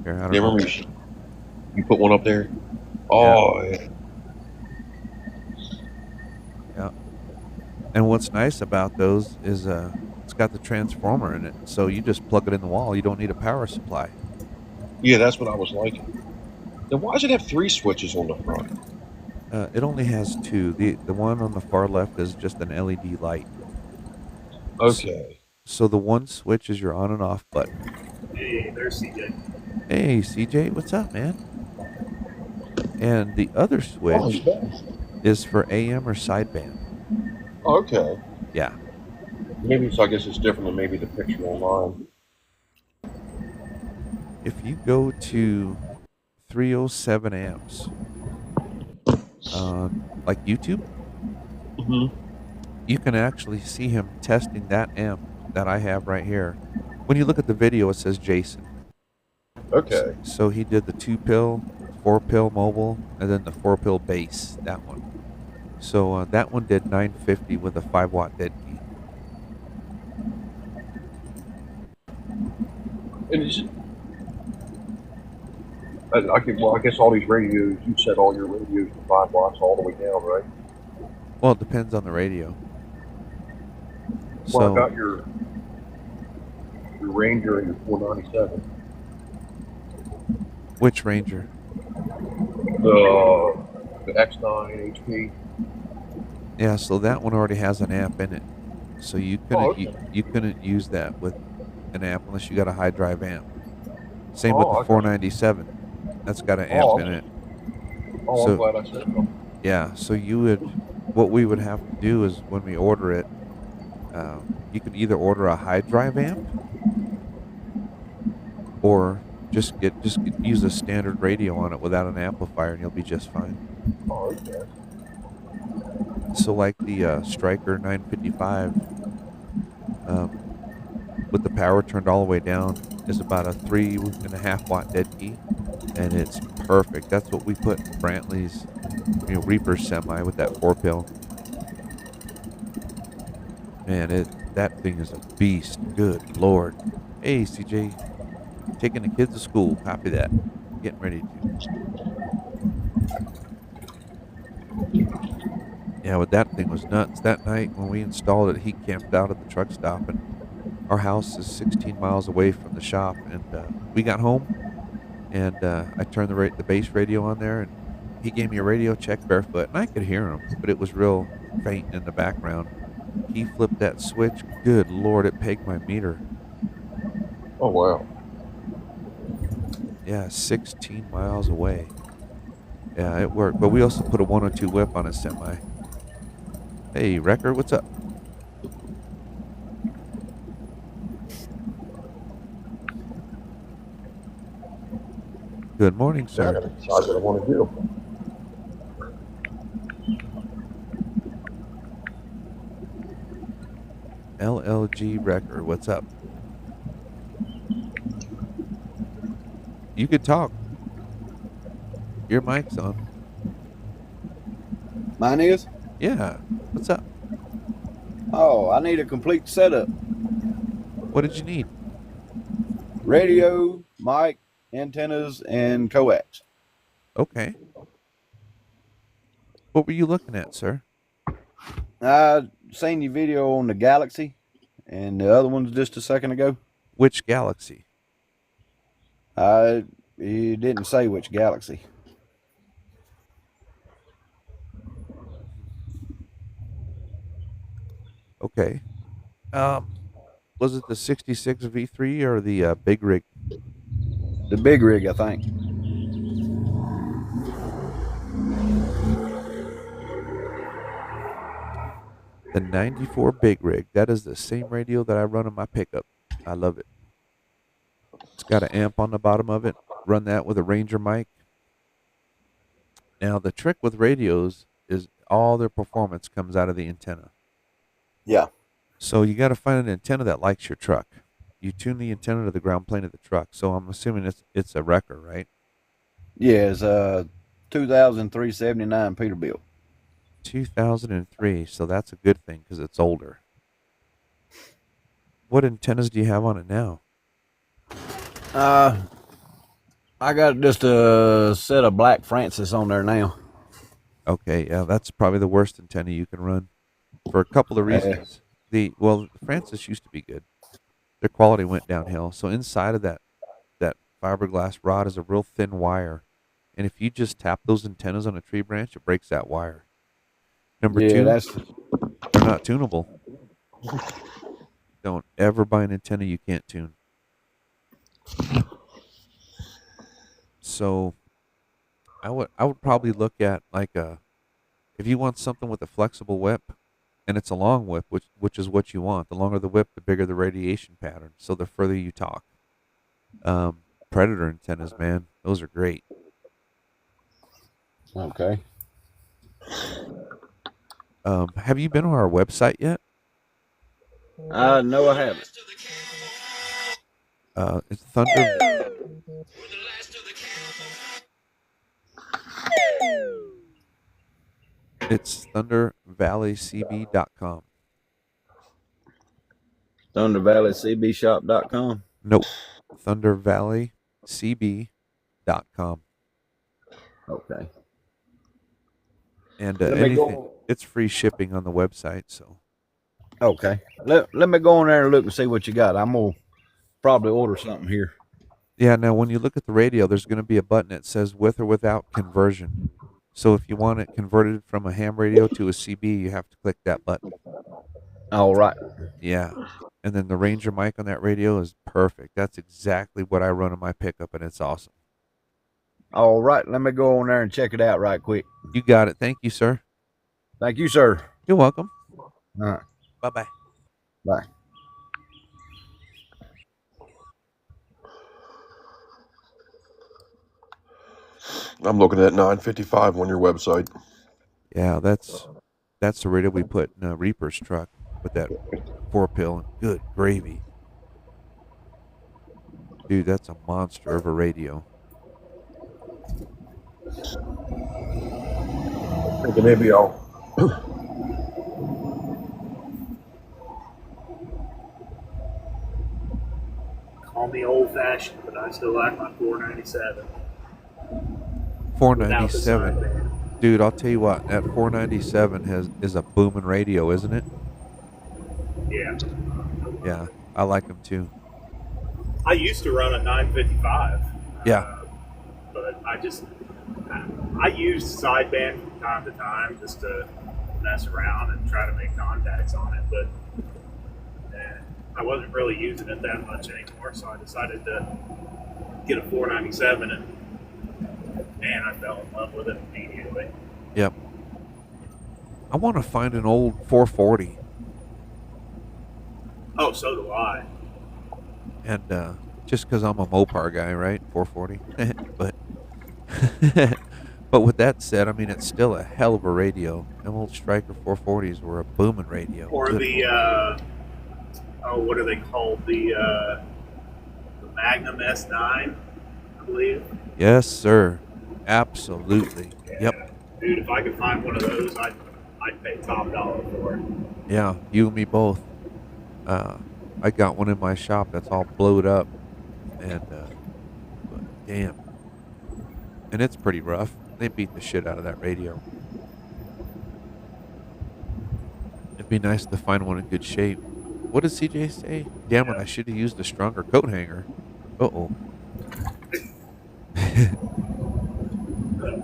Here, I don't Yeah, know. remember you put one up there? Oh, yeah. Yeah. And what's nice about those is it's got the transformer in it, so you just plug it in the wall. You don't need a power supply. Yeah, that's what I was liking. Then why does it have 3 switches on the front? It only has two. The one on the far left is just an LED light. Okay. So the one switch is your on and off button. Hey, there's CJ. Hey CJ, what's up, man? And the other Oh, switch he's back. is for AM or sideband. Okay. Yeah. Maybe so. I guess it's different than maybe the picture online. If you go to 307 amps on like YouTube, Mm-hmm. you can actually see him testing that amp that I have right here. When you look at the video, it says Jason. Okay. So he did the 2-pill, 4-pill mobile, and then the 4-pill bass, that one. So that one did 950 with a 5-watt dead key. And is it, I guess all these radios, you set all your radios to 5 watts all the way down, right? Well, it depends on the radio. Well, I So got your Ranger and your 497. which Ranger? The X9 HP. Yeah, so that one already has an amp in it. So you couldn't okay. you couldn't use that with an amp unless you got a high drive amp. Same Oh, with the okay. 497. That's got an amp Oh, in it. Oh, So- I'm glad I said something. Yeah, so what we would have to do is when we order it, you can either order a high drive amp or just use a standard radio on it without an amplifier and you'll be just fine. Oh, okay. So like the Stryker 955, with the power turned all the way down, is about a 3.5 watt dead key, and it's perfect. That's what we put in Brantley's, Reaper semi with that 4-pill. Man, that thing is a beast. Good Lord. Hey CJ, taking the kids to school. Copy that. Getting ready to. Yeah, but that thing was nuts. That night when we installed it, he camped out at the truck stop, and our house is 16 miles away from the shop. And we got home, and I turned the base radio on there, and he gave me a radio check barefoot, and I could hear him, but it was real faint in the background. He flipped that switch. Good Lord, it pegged my meter. Oh, wow. Yeah, 16 miles away. Yeah, it worked. But we also put a 102 whip on a semi. Hey, Wrecker, what's up? Good morning, I sir. gotta decide what I want to do. LLG Wrecker, what's up? You could talk. Your mic's on. Mine is? Yeah, what's up? Oh, I need a complete setup. What did you need? Radio, mic, antennas, and coax. Okay. What were you looking at, sir? I seen your video on the Galaxy, and the other one's just a second ago. Which Galaxy? You didn't say which Galaxy. Okay. Was it the 66 V3 or the big rig? The big rig, I think. The 94 big rig. That is the same radio that I run on my pickup. I love it. It's got an amp on the bottom of it. Run that with a Ranger mic. Now, the trick with radios is all their performance comes out of the antenna. Yeah. So you got to find an antenna that likes your truck. You tune the antenna to the ground plane of the truck. So I'm assuming it's a Wrecker, right? Yeah, it's 2003-79 Peterbilt. 2003. So that's a good thing because it's older. What antennas do you have on it now? I got just a set of Black Francis on there now. Okay, yeah, that's probably the worst antenna you can run for a couple of reasons. The Francis used to be good. Their quality went downhill. So inside of that fiberglass rod is a real thin wire, and if you just tap those antennas on a tree branch, it breaks that wire. Number Yeah, two, that's they're not tunable. Don't ever buy an antenna you can't tune. So I would probably look at like if you want something with a flexible whip and it's a long whip, which is what you want. The longer the whip, the bigger the radiation pattern. So the further you talk. Predator antennas, man, those are great. okay. Have you been on our website yet? No, I haven't. It's Thunder. It's ThunderValleyCB.com. ThunderValleyCBShop.com. Nope. ThunderValleyCB.com. Okay. And Let me anything, go. it's free shipping on the website. So Okay. Let me go in there and look and see what you got. I'm gonna probably order something here. yeah. Now, when you look at the radio, there's going to be a button that says with or without conversion. So if you want it converted from a ham radio to a CB, you have to click that button. All right. Yeah. And then the Ranger mic on that radio is perfect. That's exactly what I run on my pickup, and it's awesome. All right. Let me go on there and check it out right quick. You got it. Thank you, sir. Thank you, sir. You're welcome. All right. Bye-bye. Bye. I'm looking at 955 on your website. Yeah, that's the radio we put in Reaper's truck with that 4-pill and good gravy. Dude, that's a monster of a radio. Thinking maybe I'll. Call me old fashioned, but I still like my 497. 497. Dude, I'll tell you what, that 497 is a booming radio, isn't it? Yeah. Yeah, I like them too. I used to run a 955. Yeah. But I used sideband from time to time just to mess around and try to make contacts on it, but I wasn't really using it that much anymore, so I decided to get a 497, and man, I fell in love with it immediately. Yep. I want to find an old 440. Oh, so do I. And just because I'm a Mopar guy, right? 440. but but with that said, I mean, it's still a hell of a radio. Them old Stryker 440s were a booming radio. Or Good. the what are they called? The Magnum S9, I believe. Yes, sir. Absolutely. Yep. Dude, if I could find one of those, I'd pay top dollar for it. Yeah, you and me both. I got one in my shop that's all blowed up, and but damn, and it's pretty rough. They beat the shit out of that radio. It'd be nice to find one in good shape. What did CJ say? Damn it, I should have used a stronger coat hanger. Uh-oh.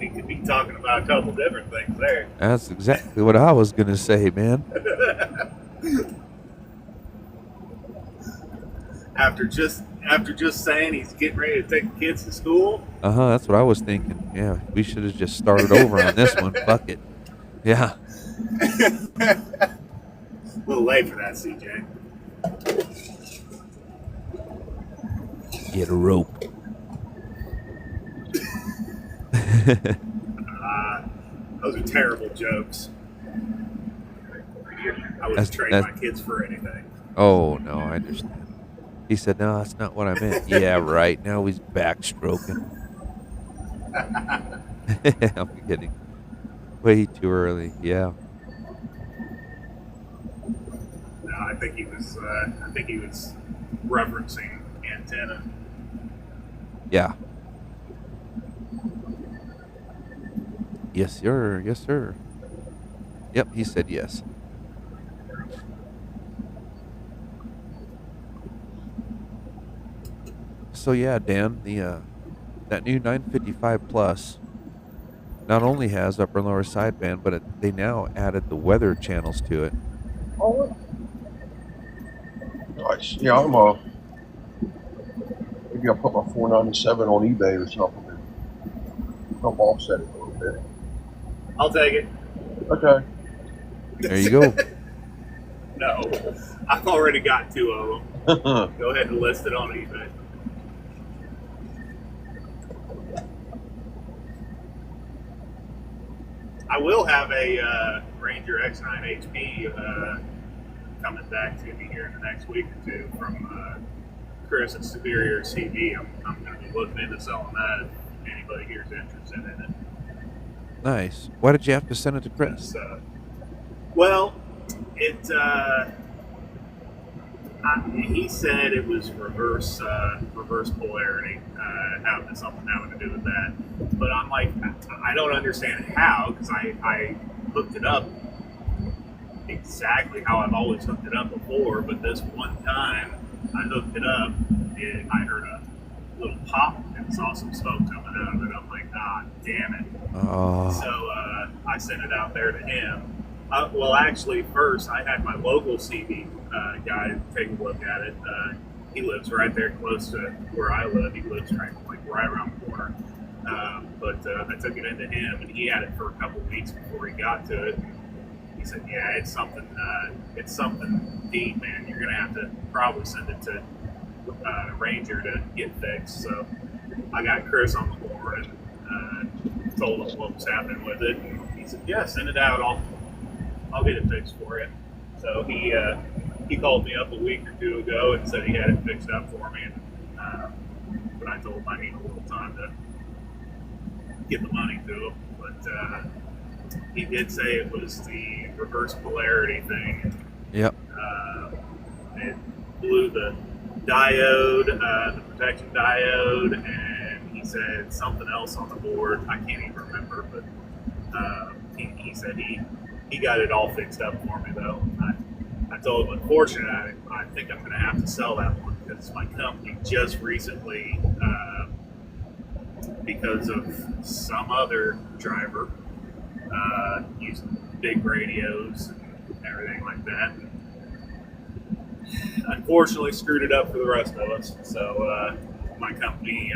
We could be talking about a couple different things there. That's exactly what I was going to say, man. After just saying he's getting ready to take the kids to school. Uh-huh, that's what I was thinking. Yeah, we should have just started over on this one. Fuck it. Yeah. A little late for that, CJ. Get a rope. Those are terrible jokes. I wouldn't trade my kids for anything. Oh, no, I understand. He said, no, that's not what I meant. Yeah, right. Now he's backstroking. I'm kidding. Way too early. Yeah. No, I think he was referencing antenna. Yeah. Yes, sir. Yes, sir. Yep, he said yes. So yeah, Dan, the that new 955 Plus not only has upper and lower sideband, but they now added the weather channels to it. Oh, nice. Yeah, maybe I'll put my 497 on eBay or something and help offset it a little bit. I'll take it. Okay. There you go. No, I've already got 2 of them. Go ahead and list it on eBay. I will have a Ranger X9 HP coming back to me here in the next week or two from Chris at Superior CV. I'm going to be looking into selling that if anybody here is interested in it. Nice. Why did you have to send it to Chris? Well, he said it was reverse polarity, something having to do with that. But I'm like, I don't understand how, because I hooked it up exactly how I've always hooked it up before. But this one time I hooked it up, I heard a little pop and saw some smoke coming out of it. I'm like, ah, damn it. Oh. So I sent it out there to him. Well, actually, first I had my local CV guy take a look at it. He lives right there close to where I live. He lives right around the corner. But I took it into him, and he had it for a couple of weeks before he got to it. He said, "Yeah, it's something deep, man. You're gonna have to probably send it to Ranger to get fixed." So I got Chris on the board and told him what was happening with it. And he said, "Yeah, send it out. I'll get it fixed for you." So he called me up a week or two ago and said he had it fixed up for me. But I told him I need a little time to get the money to him. But he did say it was the reverse polarity thing. Yep. It blew the diode, the protection diode, and he said something else on the board. I can't even remember, but he said he got it all fixed up for me, though. I told him, unfortunately, I think I'm going to have to sell that one because my company just recently, because of some other driver using big radios and everything like that, unfortunately screwed it up for the rest of us. So my company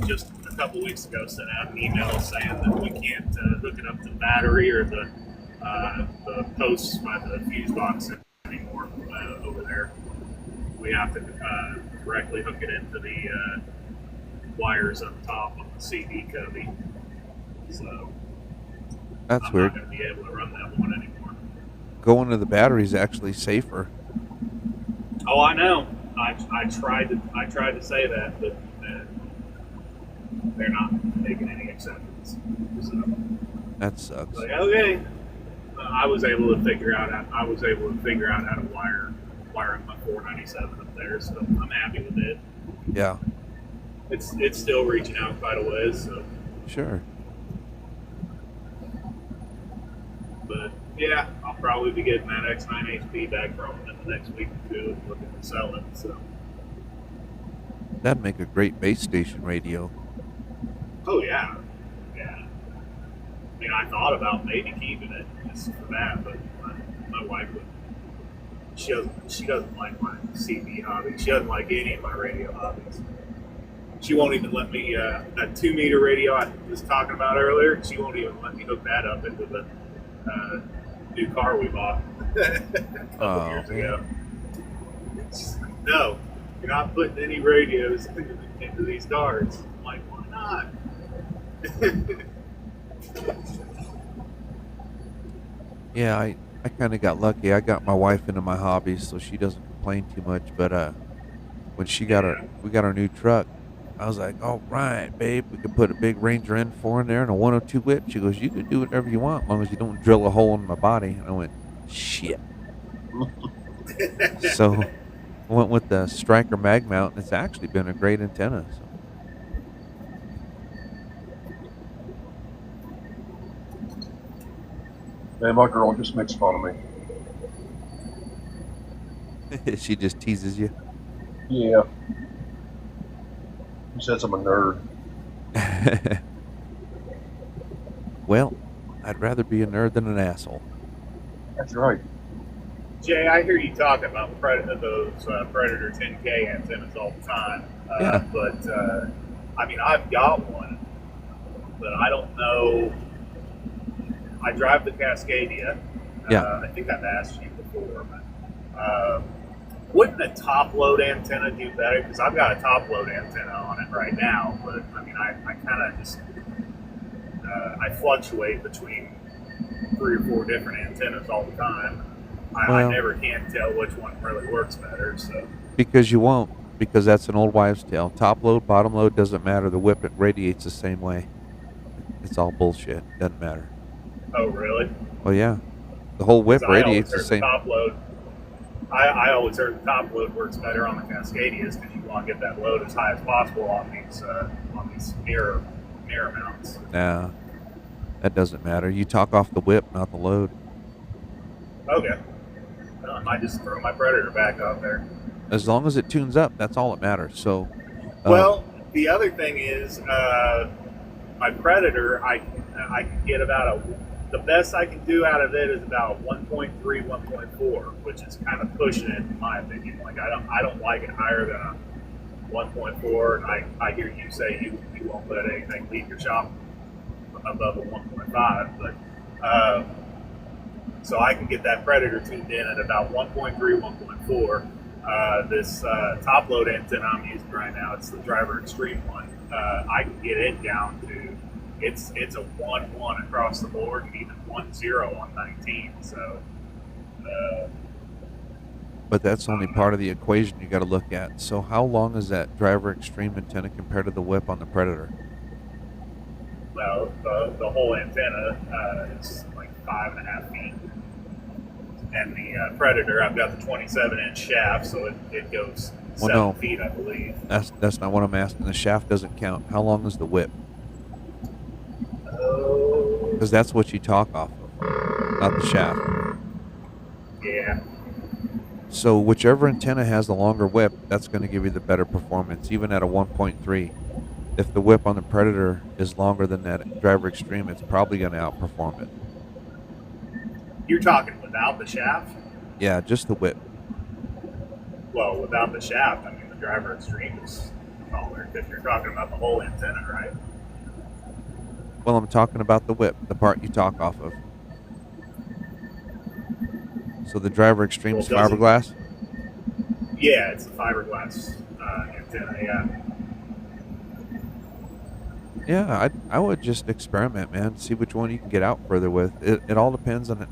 just a couple weeks ago sent out an email saying that we can't hook it up to the battery or the posts by the fuse box anymore over there. We have to directly hook it into the wires up top of the CD cubby. So That's I'm weird. not going to be able to run that one anymore. Going to the battery is actually safer. Oh, I know. I tried to say that, but they're not making any acceptance. So That sucks. like, okay. I was able to figure out how to wire up my 497 up there, so I'm happy with it. Yeah. It's still reaching out quite a ways, so. Sure. But yeah, I'll probably be getting that X9 HP back from them in the next week or two and looking to sell it. So. That'd make a great base station radio. Oh yeah, yeah. I mean, I thought about maybe keeping it just for that, but my wife would. She doesn't like my CB hobby. She doesn't like any of my radio hobbies. She won't even let me that 2-meter radio I was talking about earlier. She won't even let me hook that up into the new car we bought a couple years ago. No, you're not putting any radios into these cars. I'm like, why not? Yeah, I kind of got lucky. I got my wife into my hobbies, so she doesn't complain too much. But when we got our new truck, I was like, all right, babe, we could put a big Ranger N4 in there and a 102 whip. She goes, you can do whatever you want as long as you don't drill a hole in my body. And I went, shit. So I went with the Striker mag mount, and it's actually been a great antenna. So. Man, my girl just makes fun of me. She just teases you. Yeah. He says I'm a nerd. Well, I'd rather be a nerd than an asshole. That's right. Jay, I hear you talking about those Predator 10K antennas all the time. Yeah. But, I mean, I've got one, but I don't know. I drive the Cascadia. Yeah. I think I've asked you before, but wouldn't a top load antenna do better? Because I've got a top load antenna on it right now, but I mean, I kind of just I fluctuate between 3 or 4 different antennas all the time. I Well- never can tell which one really works better. So Because you won't. Because that's an old wives' tale. Top load, bottom load doesn't matter. The whip it radiates the same way. It's all bullshit. Doesn't matter. oh really? Well, yeah. The whole whip 'Cause I always radiates the heard same. top load. I always heard the top load works better on the Cascadias because you want to get that load as high as possible on these mirror mounts. Nah. That doesn't matter. You talk off the whip, not the load. Okay. Well, I might just throw my Predator back out there. As long as it tunes up, that's all that matters. So, Well, the other thing is, my Predator, I can get the best I can do out of it is about 1.3, 1.4, which is kind of pushing it in my opinion. Like I don't like it higher than a 1.4, and I hear you say you won't let anything leave your shop above a 1.5, but so I can get that Predator tuned in at about 1.3, 1.4. This top load antenna I'm using right now, it's the Driver Extreme one. I can get it down to it's a 1-1 across the board, and even 1-0 on 19. So, but that's only part of the equation you got to look at. So, how long is that Driver Extreme antenna compared to the whip on the Predator? well, the whole antenna is like 5.5 feet. And the Predator, I've got the 27-inch shaft, so it goes 7 feet, I believe. That's not what I'm asking. The shaft doesn't count. How long is the whip? Oh, Because that's what you talk off of, not the shaft. yeah. So whichever antenna has the longer whip, that's going to give you the better performance, even at a 1.3. If the whip on the Predator is longer than that Driver Extreme, it's probably going to outperform it. You're talking without the shaft? Yeah, just the whip. Well, without the shaft, I mean, the Driver Extreme is taller because you're talking about the whole antenna, right? Well, I'm talking about the whip, the part you talk off of. So the Driver Extreme is Well, does it- fiberglass? Yeah, it's a fiberglass antenna, yeah. Yeah, I would just experiment, man. See which one you can get out further with. It all depends on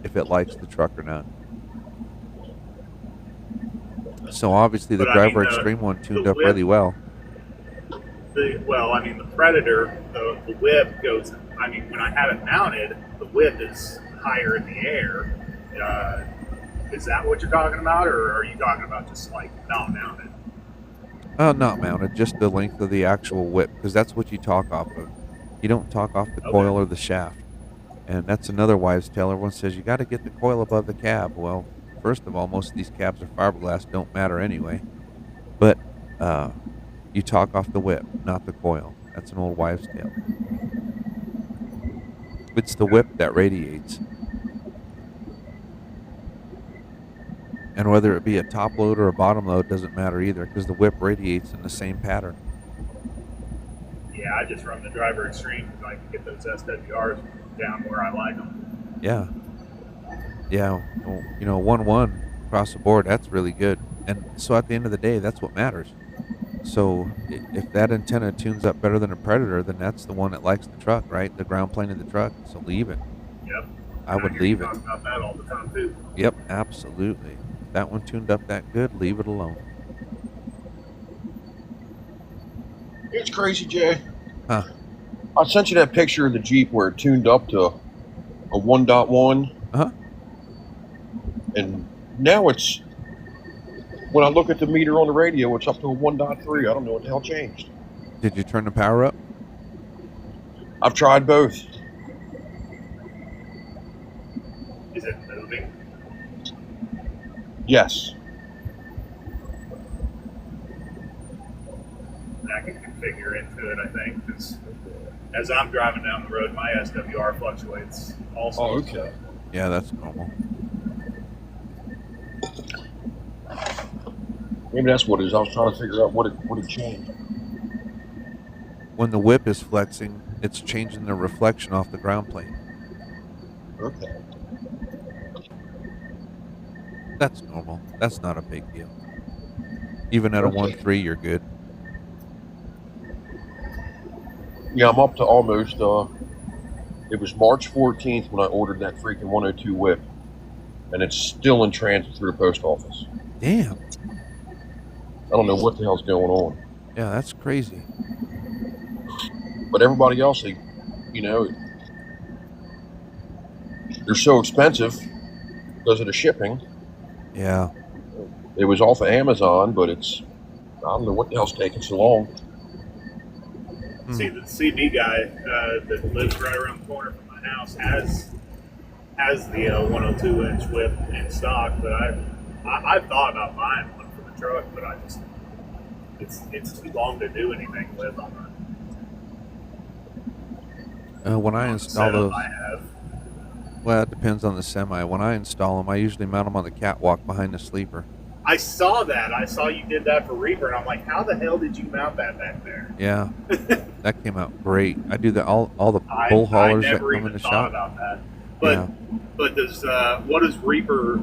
if it likes the truck or not. So obviously the But I mean, Driver the- Extreme one tuned the up really well. The Predator, the whip goes, I mean, when I have it mounted, the whip is higher in the air. Is that what you're talking about, or are you talking about just like not mounted? Not mounted, just the length of the actual whip, because that's what you talk off of. You don't talk off the Okay. coil or the shaft. And that's another wives' tale. Everyone says you got to get the coil above the cab. Well, first of all, most of these cabs are fiberglass, don't matter anyway. But you talk off the whip, not the coil. That's an old wives' tale. It's the whip that radiates. And whether it be a top load or a bottom load doesn't matter either, because the whip radiates in the same pattern. Yeah, I just run the Driver Extreme because I can get those SWRs down where I like them. Yeah. Yeah. Well, 1-1 across the board, that's really good. And so at the end of the day, that's what matters. So if that antenna tunes up better than a Predator, then that's the one that likes the truck, right? The ground plane of the truck. So leave it. Yep. I would hear leave you it. talk about that all the time too. Yep, absolutely. That one tuned up that good, leave it alone. It's crazy, Jay. Huh. I sent you that picture of the Jeep where it tuned up to a 1.1. Uh-huh. And now it's, when I look at the meter on the radio, it's up to a 1.3. I don't know what the hell changed. Did you turn the power up? I've tried both. Yes. I can configure into it, I think, because as I'm driving down the road, my SWR fluctuates also. Oh, okay. Yeah, that's normal. Maybe that's what it is. I was trying to figure out what it changed. When the whip is flexing, it's changing the reflection off the ground plane. Okay. That's normal. That's not a big deal. Even at a Okay. 1.3, you're good. Yeah, I'm up to almost. It was March 14th when I ordered that freaking 102 whip, and it's still in transit through the post office. Damn. I don't know what the hell's going on. Yeah, that's crazy. But everybody else, they're so expensive because of the shipping. Yeah. It was off of Amazon, but I don't know what the hell's taking so long. See, the CB guy that lives right around the corner from my house has the 102-inch whip in stock, but I've thought about buying one for the truck, but it's too long to do anything with on When I the install setup those, I have. well, it depends on the semi. When I install them, I usually mount them on the catwalk behind the sleeper. I saw that. I saw you did that for Reaper, and I'm like, how the hell did you mount that back there? Yeah, that came out great. I do that all the I bull haulers that never come in even the thought shop. about that. But Yeah. but does what does Reaper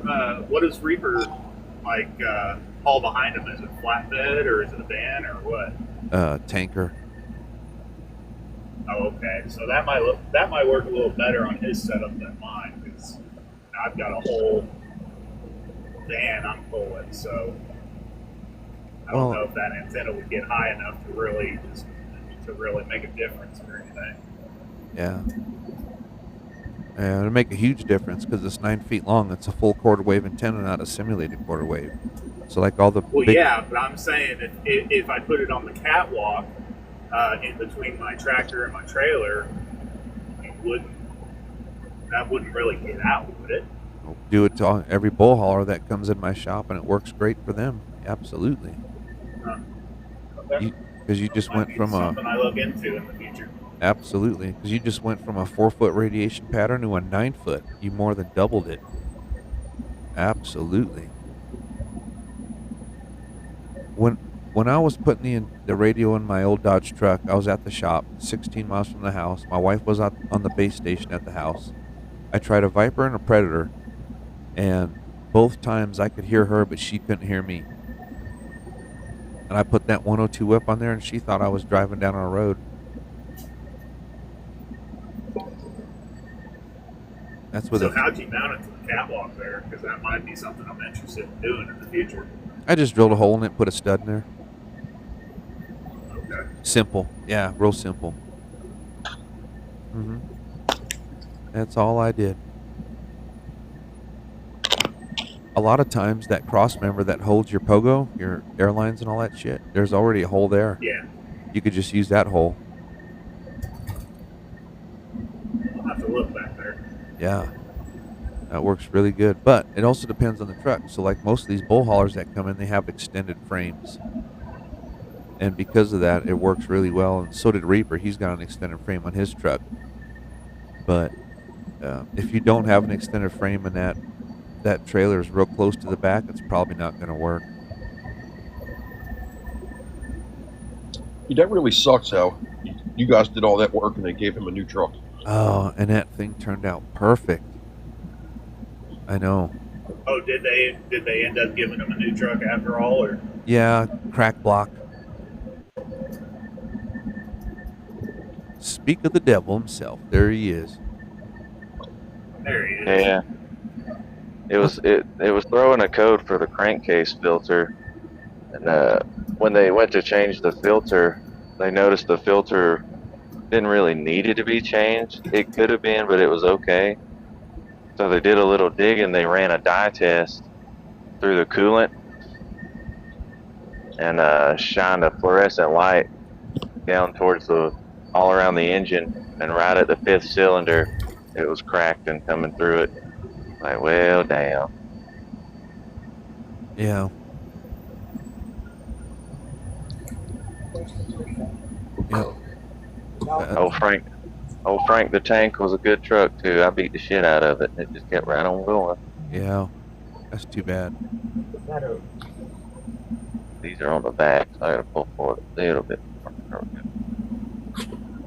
like haul behind him? Is it a flatbed or is it a van or what? Tanker. Oh, okay. So that might work a little better on his setup than mine because I've got a whole van I'm pulling. So I don't Well- know if that antenna would get high enough to really make a difference or anything. Yeah. And it'll make a huge difference because it's 9 feet long. It's a full quarter wave antenna, not a simulated quarter wave. So like all the Well, big, yeah, but I'm saying if I put it on the catwalk in between my tractor and my trailer, that wouldn't really get out, would it? do it to every bull hauler that comes in my shop, and it works great for them. Absolutely. Okay. Because you just Might went be from a something I look into in the future. absolutely because you just went from a 4-foot radiation pattern to a 9-foot. You more than doubled it. Absolutely. When I was putting the radio in my old Dodge truck, I was at the shop, 16 miles from the house. My wife was out on the base station at the house. I tried a Viper and a Predator, and both times I could hear her, but she couldn't hear me. And I put that 102 whip on there, and she thought I was driving down a road. That's with So a, how'd you mount it to the catwalk there? Because that might be something I'm interested in doing in the future. I just drilled a hole in it, put a stud in there. Okay. Simple. Yeah, real simple. That's all I did. A lot of times that cross member that holds your pogo, your airlines and all that shit, there's already a hole there. Yeah. You could just use that hole. I'll have to look back there. Yeah. That works really good. But it also depends on the truck. So like most of these bull haulers that come in, they have extended frames. And because of that, it works really well. And so did Reaper. He's got an extended frame on his truck. But if you don't have an extended frame and that trailer is real close to the back, it's probably not going to work. That really sucks how you guys did all that work and they gave him a new truck. Oh, and that thing turned out perfect. I know. Oh, did they end up giving him a new truck after all, or? Yeah, crack block. Speak of the devil himself. There he is. There he is. Yeah. It was throwing a code for the crankcase filter, and when they went to change the filter, they noticed the filter didn't really need it to be changed. It could have been, but it was okay. So they did a little dig and they ran a dye test through the coolant and shined a fluorescent light down towards all around the engine, and right at the 5th cylinder, it was cracked and coming through it. Like, well, damn. Yeah. Yep. Old Frank the Tank was a good truck too. I beat the shit out of it. It just kept right on going. Yeah. That's too bad. These are on the back, so I gotta pull forward a little bit.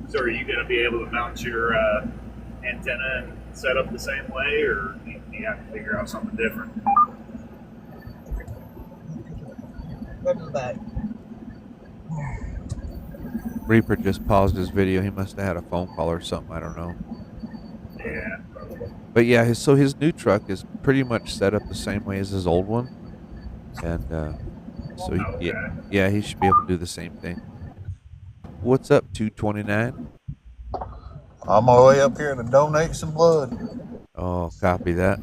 So are you going to be able to mount your antenna and set up the same way, or do you have to figure out something different? Reaper just paused his video. He must have had a phone call or something. I don't know. Yeah. But yeah, his new truck is pretty much set up the same way as his old one, and so yeah, he should be able to do the same thing. What's up, 229? I'm on my way up here to donate some blood. Oh, copy that.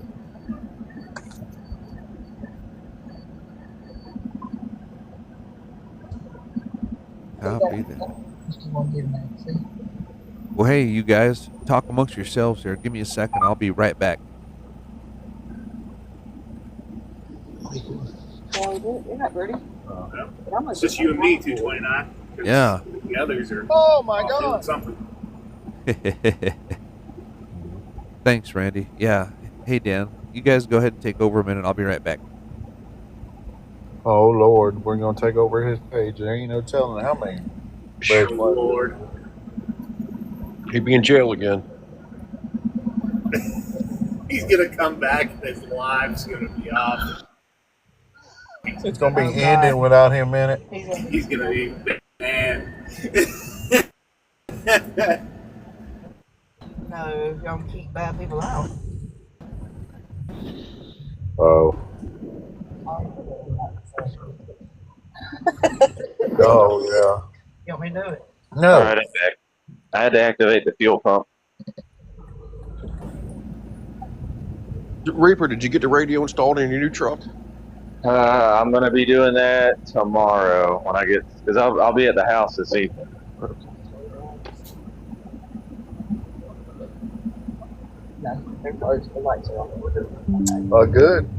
Copy that. Well, hey, you guys, talk amongst yourselves here. Give me a second. I'll be right back. You're not Birdie. It's just you and me, 229. Yeah. The others are Oh my off God. doing something. Thanks, Randy. Yeah. Hey, Dan, you guys go ahead and take over a minute. I'll be right back. Oh Lord, we're gonna take over his page. There ain't no telling how many. Oh, Lord. He'd be in jail again. He's going to come back and his live's going to be off. It's gonna be ending without him in it. He's going to be banned. No, y'all keep bad people out. Oh. Oh You want me to do it? yeah. No. All right, I'm back. I had to activate the fuel pump. Reaper, did you get the radio installed in your new truck? I'm gonna be doing that tomorrow when I get, because I'll be at the house this evening. A good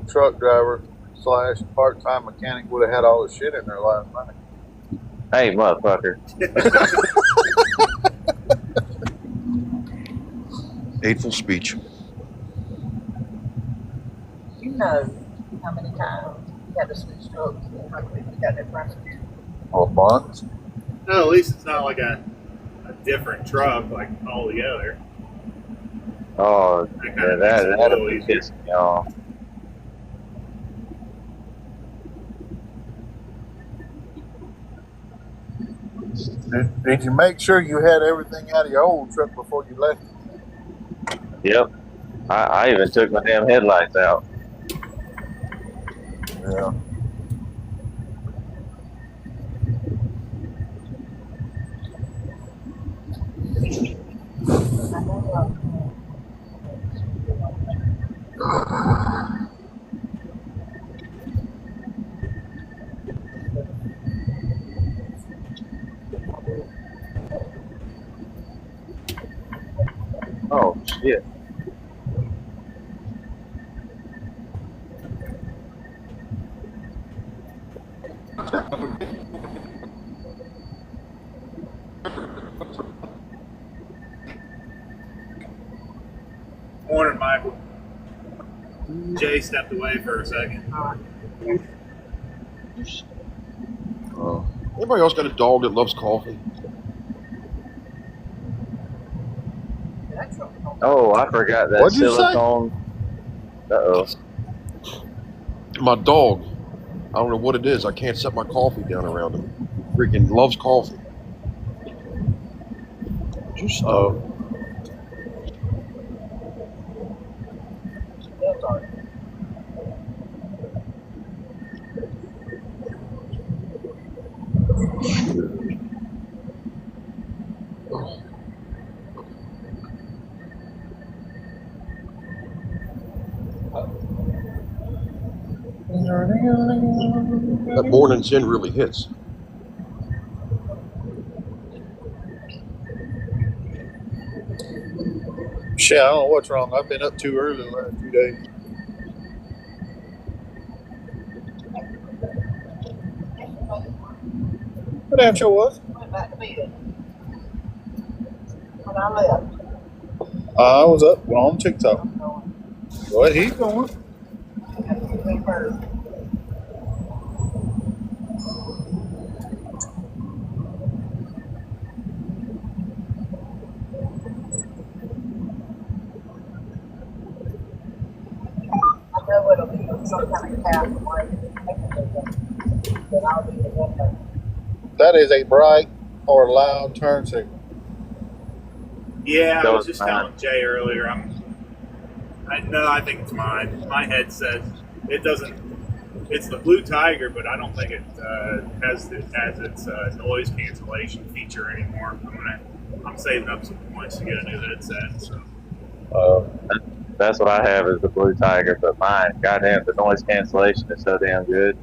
truck driver / part-time mechanic would have had all the shit in there last night. Hey, motherfucker. Hateful speech. You know how many times you had to switch trucks and how quick you got that price. A month. No, at least it's not like a different truck like all together. Oh, That kind yeah, of makes it a that'll little be easier. pissing me off. Did you make sure you had everything out of your old truck before you left? Yep. I even took my damn headlights out. Yeah. Oh, shit. Morning, Michael. Jay stepped away for a second. Anybody else got a dog that loves coffee? Oh, I forgot that What'd you say? silicone. Uh-oh. My dog. I don't know what it is. I can't set my coffee down around him. Freaking loves coffee. Would you stop? That morning sin really hits. Shit, I don't know what's wrong. I've been up too early the last few days. Damn sure was. Went back to bed. When I left, I was up on TikTok. I'm going. What he's going? I got to get me first. I know it'll be some kind of calf but I'll be the window. That is a bright or loud turn signal. Yeah, I That was was just mine. telling Jay earlier. I think it's mine. My head says it doesn't. It's the Blue Tiger, but I don't think it has its noise cancellation feature anymore. I'm saving up some points to get a new headset. So That's what I have is the Blue Tiger, but mine, goddamn, the noise cancellation is so damn good.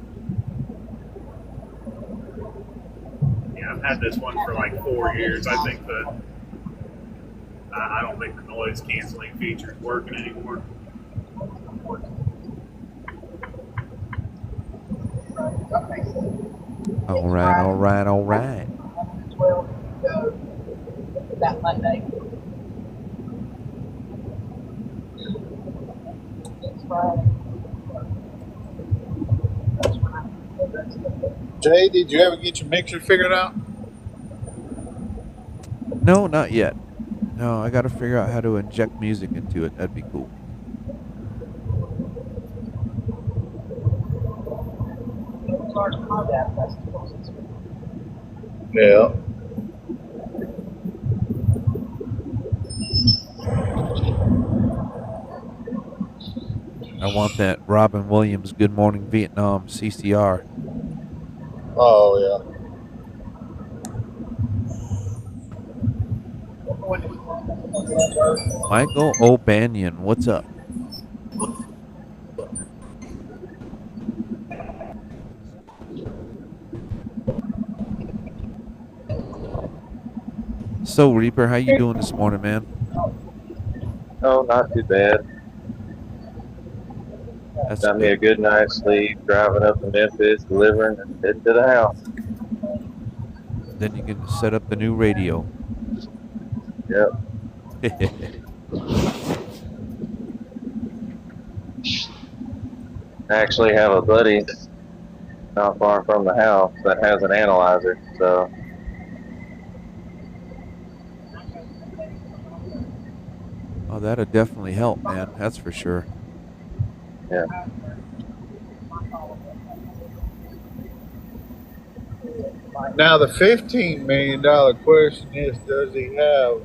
yeah, I've had this one for like 4 years. I think I don't think the noise canceling feature is working anymore. Okay, so All right, all right, all right. 12 go that Monday. It's Friday. That's when I Jay, did you ever get your mixer figured out? No, not yet. No, I got to figure out how to inject music into it. That'd be cool. Large combat festivals this week. Yeah. I want that Robin Williams Good Morning Vietnam CCR. Oh yeah. Michael O'Banion, what's up? So Reaper, how you doing this morning, man? Oh, not too bad. That's Got me a good night's sleep, driving up to Memphis, delivering, and heading to the house. Then you can set up the new radio. Yep. I actually have a buddy not far from the house that has an analyzer, so Oh, that'll definitely help, man. That's for sure. yeah. Now the $15 million question is, does he have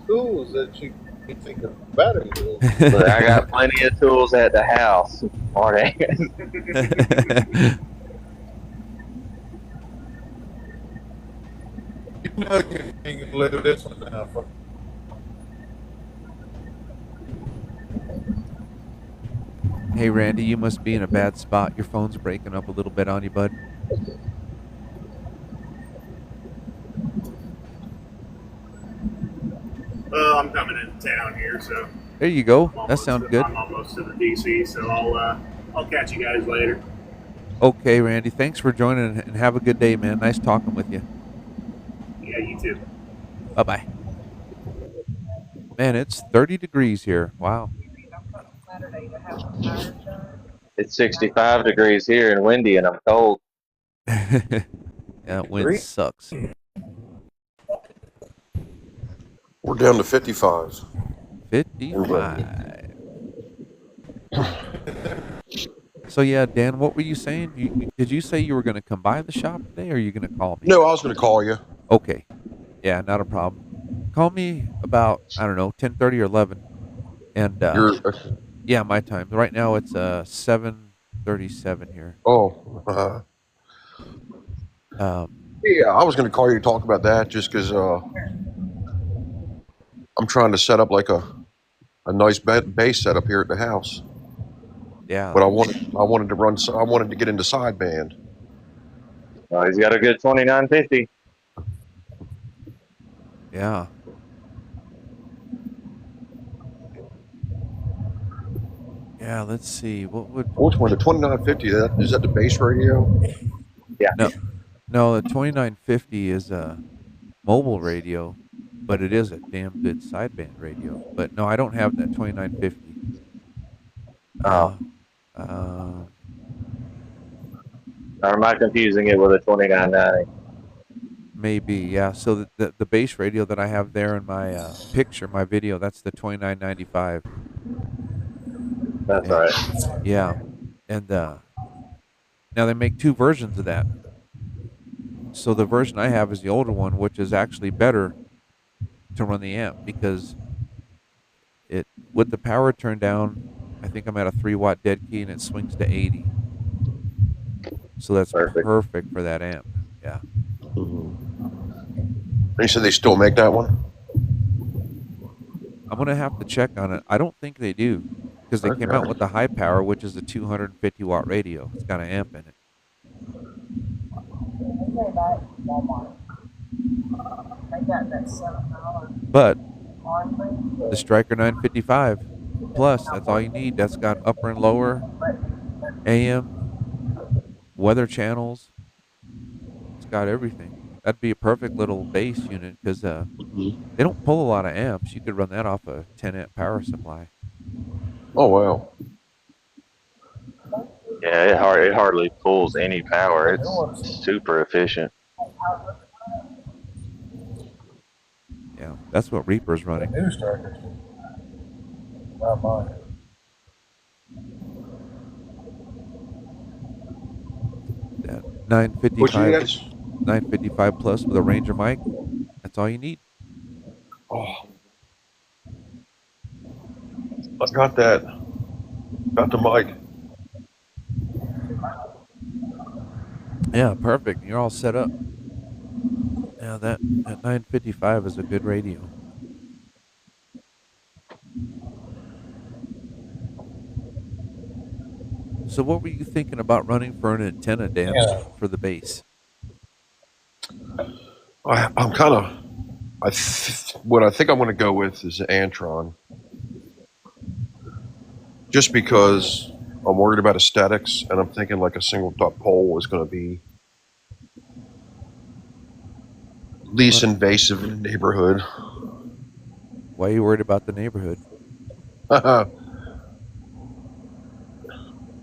tools that you can think of battery tools? But I got plenty of tools at the house. Morning. You know you can live this one down for. Hey Randy, you must be in a bad spot. Your phone's breaking up a little bit on you, bud. Well, I'm coming into town here, so There you go. I'm That almost sounds to- good. I'm almost to the DC, so I'll catch you guys later. Okay, Randy. Thanks for joining and have a good day, man. Nice talking with you. Yeah, you too. Bye bye. Man, it's 30 degrees here. Wow. Saturday to have a tire shine. It's 65 degrees here and windy, and I'm cold. Yeah, wind sucks. We're down to 55s. 55. So yeah, Dan, what were you saying? Did you say you were going to come by the shop today, or are you going to call me? No, I was going to call you. Okay. Yeah, not a problem. Call me about, I don't know, 10:30 or 11. And You're yeah, my time. Right now it's 7:37 here. Yeah, I was going to call you to talk about that just because I'm trying to set up like a nice bass setup here at the house. Yeah. But I wanted to get into sideband. Oh, he's got a good 2950. Yeah. Yeah, let's see. What would Which one? The 2950? Is that the bass radio? Yeah. No. No, the 2950 is a mobile radio, but it is a damn good sideband radio. But no, I don't have that 2950. Oh, Uh, uh, or am I confusing it with a 2990? maybe, yeah. So the base radio that I have there in my picture, my video, that's the 2995. That's And right. yeah, and now they make two versions of that. So the version I have is the older one, which is actually better to run the amp because it with the power turned down, I think I'm at a 3-watt dead key and it swings to 80. So that's Perfect. perfect for that amp. Yeah. You said they still make that one? I'm gonna have to check on it. I don't think they do because they came out with the high power, which is a 250-watt radio. It's got an amp in it. They say that at Walmart. They got that $7 But hardly. the Striker 955 Plus, that's all you need. That's got upper and lower, AM, weather channels. It's got everything. That'd be a perfect little bass unit because they don't pull a lot of amps. You could run that off a 10 amp power supply. Oh, wow. Yeah, it hardly pulls any power. It's super efficient. Yeah, that's what Reaper's running. New starters. Not mine. That What'd you 955, guys? 955 Plus with a Ranger mic. That's all you need. Oh. I got that. Got the mic. Yeah, perfect. You're all set up. Yeah, that 955 is a good radio. So what were you thinking about running for an antenna, Dan, Yeah. for the bass? I'm kind of. What I think I'm going to go with is the Antron. Just because I'm worried about aesthetics, and I'm thinking like a single dot pole is going to be least invasive in the neighborhood. Why are you worried about the neighborhood? I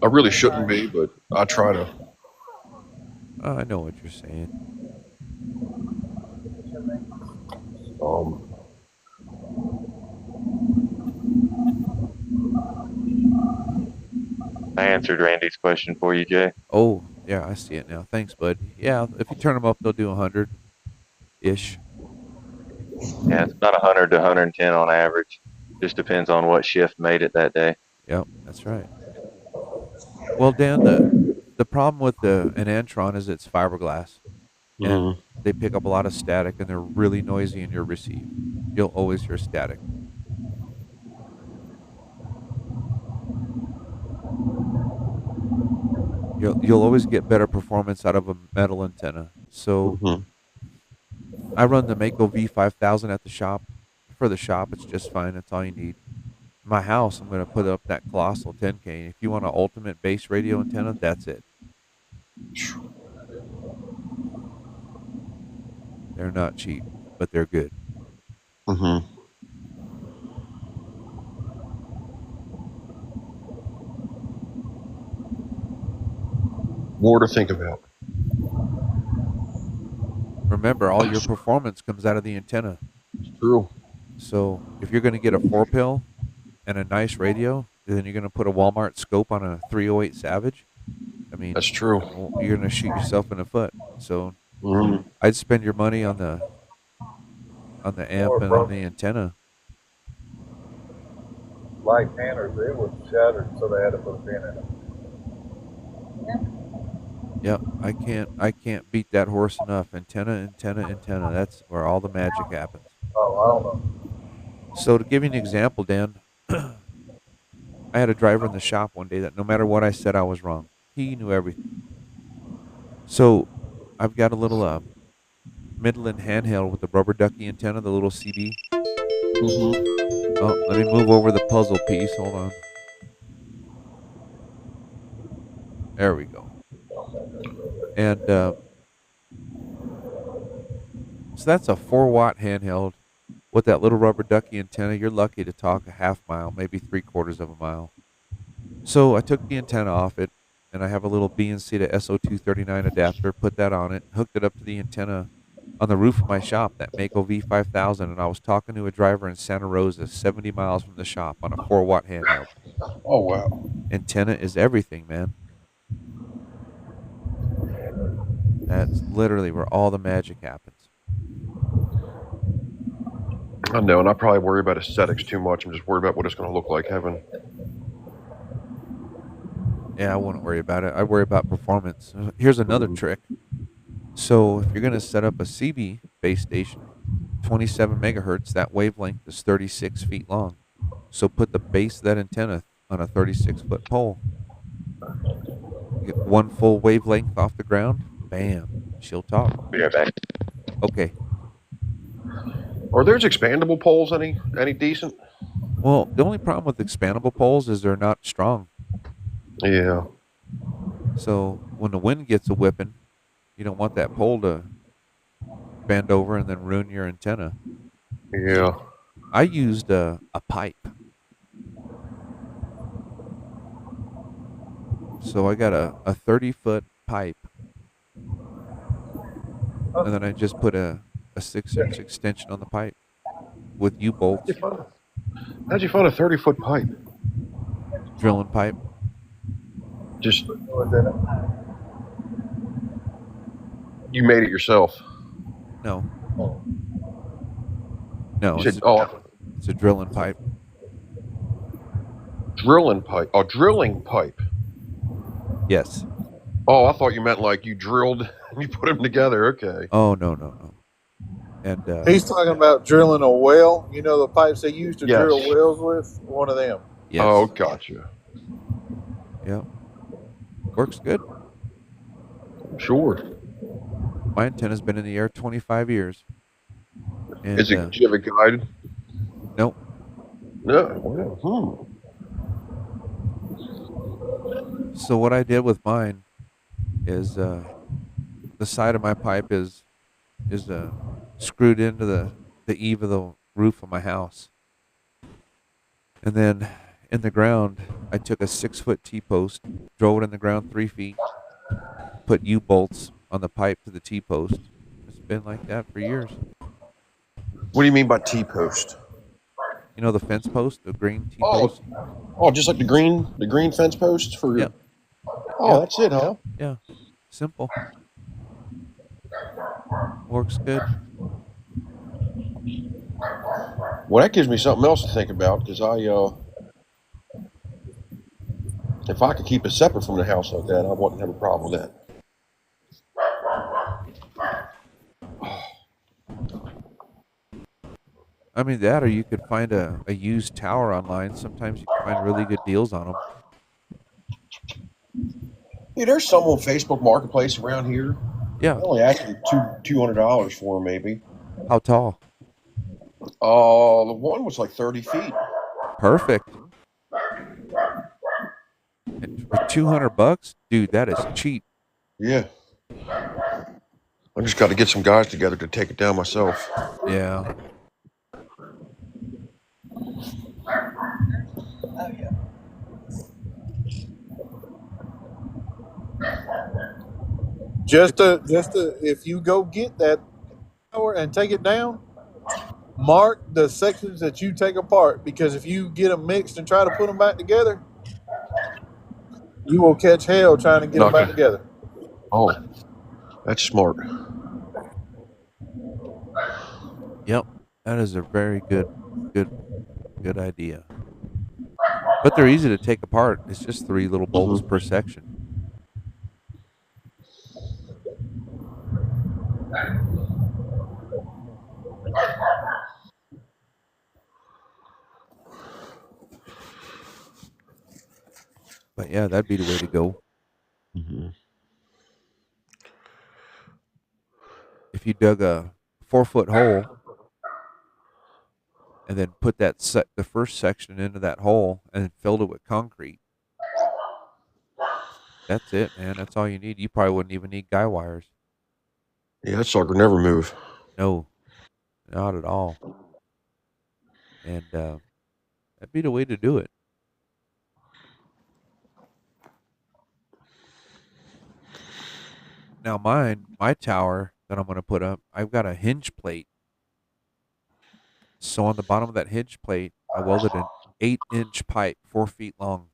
really shouldn't be, but I try to. Oh, I know what you're saying. I answered Randy's question for you, Jay. Oh, yeah, I see it now. Thanks, bud. Yeah, if you turn them up, they'll do 100-ish. Yeah, it's about 100 to 110 on average. Just depends on what shift made it that day. Yep, that's right. Well, Dan, the problem with an Antron is it's fiberglass, and they pick up a lot of static, and they're really noisy in your receive. You'll always hear static. You'll always get better performance out of a metal antenna. So I run the Mako V5000 at the shop. For the shop, it's just fine. That's all you need. My house, I'm going to put up that Colossal 10K. If you want an ultimate bass radio antenna, that's it. They're not cheap, but they're good. More to think about. Remember, all your performance comes out of the antenna. It's true. So if you're going to get a 4-pill and a nice radio, then you're going to put a Walmart scope on a 308 Savage. I mean, That's true. You're going to shoot yourself in the foot. So I'd spend your money on the amp and on the antenna. Like Tanner's, it was shattered, so they had to put a pin in it. Yep, I can't beat that horse enough. Antenna. That's where all the magic happens. Oh, I don't know. So to give you an example, Dan, I had a driver in the shop one day that no matter what I said, I was wrong. He knew everything. So I've got a little Midland handheld with the rubber ducky antenna, the little CB. Oh, let me move over the puzzle piece. Hold on. There we go. And So that's a 4-watt handheld with that little rubber ducky antenna. You're lucky to talk a half mile, maybe 3/4 of a mile. So I took the antenna off it, and I have a little BNC to SO239 adapter, put that on it, hooked it up to the antenna on the roof of my shop, that Mako V5000, and I was talking to a driver in Santa Rosa, 70 miles from the shop, on a 4-watt handheld. Oh wow. Antenna is everything, man. That's literally where all the magic happens. I know, and I probably worry about aesthetics too much. I'm just worried about what it's going to look like having. Yeah, I wouldn't worry about it. I worry about performance. Here's another trick. So if you're going to set up a CB base station, 27 megahertz, that wavelength is 36 feet long. So put the base of that antenna on a 36-foot pole. You get one full wavelength off the ground, bam, she'll talk. Be right back. Okay. Are those expandable poles any decent? Well, the only problem with expandable poles is they're not strong. Yeah. So when the wind gets a whipping, you don't want that pole to bend over and then ruin your antenna. Yeah. I used a pipe. So I got a 30-foot pipe. And then I just put a 6-inch extension on the pipe with U-bolts, How'd you find a 30-foot pipe? drilling pipe. Just you made it yourself. No. No, You said, oh, it's a drilling pipe. drilling pipe. Oh, drilling pipe. Yes. Oh, I thought you meant like you drilled and you put them together. Okay. Oh, no. And He's talking about drilling a well. You know the pipes they used to Yes. drill wells with? One of them. yes. Oh, gotcha. Yeah. Works good. Sure. My antenna's been in the air 25 years. And, Is it? Do you have a guide? nope. No. Wow. So what I did with mine is the side of my pipe is screwed into the eave of the roof of my house. And then in the ground, I took a 6-foot T-post, drove it in the ground 3 feet, put U-bolts on the pipe to the T-post. It's been like that for years. What do you mean by T-post? You know the fence post, the green T-post? Oh, just like the green fence posts for. Yeah. Oh, Yeah. that's it, huh? Yeah, simple. Works good. Well, that gives me something else to think about because if I could keep it separate from the house like that, I wouldn't have a problem with that. I mean that, or you could find a used tower online. Sometimes you can find really good deals on them. Hey, there's some on Facebook Marketplace around here. Yeah. I only asked me $200 for them, maybe. How tall? The one was like 30 feet. Perfect. And for $200, dude, that is cheap. Yeah. I just got to get some guys together to take it down myself. Yeah. Oh, yeah. Just to, if you go get that tower and take it down, mark the sections that you take apart, because if you get them mixed and try to put them back together, you will catch hell trying to get them back together. Oh, that's smart. Yep. That is a very good idea. But they're easy to take apart. It's just 3 little bolts per section. But yeah, that'd be the way to go. Mm-hmm. If you dug a 4-foot hole and then put the first section into that hole and filled it with concrete, that's it, man. That's all you need. You probably wouldn't even need guy wires. Yeah, that sucker never move. No, not at all. And that'd be the way to do it. Now my tower that I'm going to put up, I've got a hinge plate. So on the bottom of that hinge plate, I welded an 8-inch pipe, 4 feet long.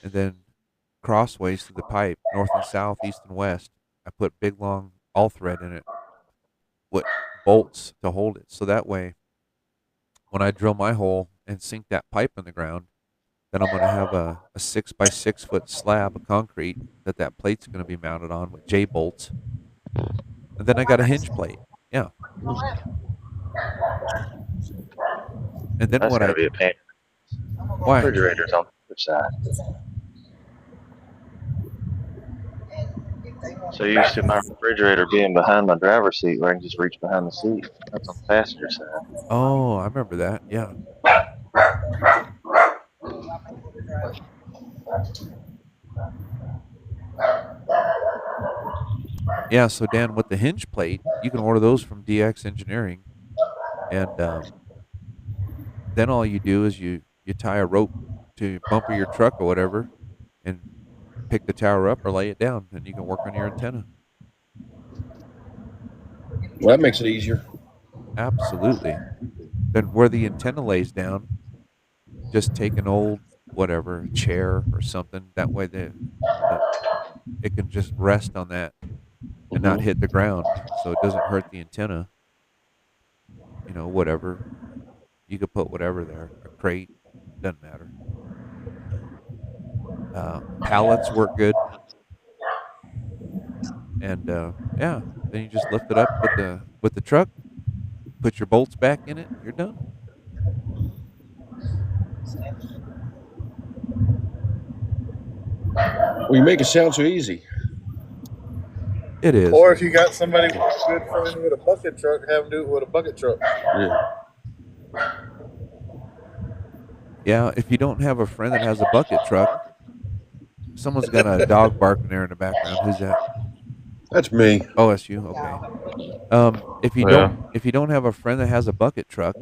And then crossways to the pipe, north and south, east and west, I put big long all thread in it with bolts to hold it. So that way, when I drill my hole and sink that pipe in the ground, then I'm going to have a 6 by 6 foot slab of concrete that plate's going to be mounted on with J bolts. And then I got a hinge plate. Yeah. And then That's what gonna I be a pain. why? Refrigerators on the other side. So used to my refrigerator being behind my driver's seat where I can just reach behind the seat. That's on the passenger side. Oh, I remember that. Yeah. Yeah, so Dan, with the hinge plate, you can order those from DX Engineering, and then all you do is you tie a rope to bumper your truck or whatever, and pick the tower up or lay it down, and you can work on your antenna. Well, that makes it easier. Absolutely. Then where the antenna lays down, just take an old whatever chair or something. That way it can just rest on that and not hit the ground, so it doesn't hurt the antenna. You know, whatever. You could put whatever there. A crate, doesn't matter. Pallets work good. And yeah, then you just lift it up with the truck, put your bolts back in it, you're done. Well, you make it sound so easy. It is. Or if you got somebody with a good friend with a bucket truck, have them do it with a bucket truck. Yeah. Yeah, if you don't have a friend that has a bucket truck, someone's got a dog barking there in the background. Who's that? That's me. Oh, that's you. Okay. If you don't have a friend that has a bucket truck,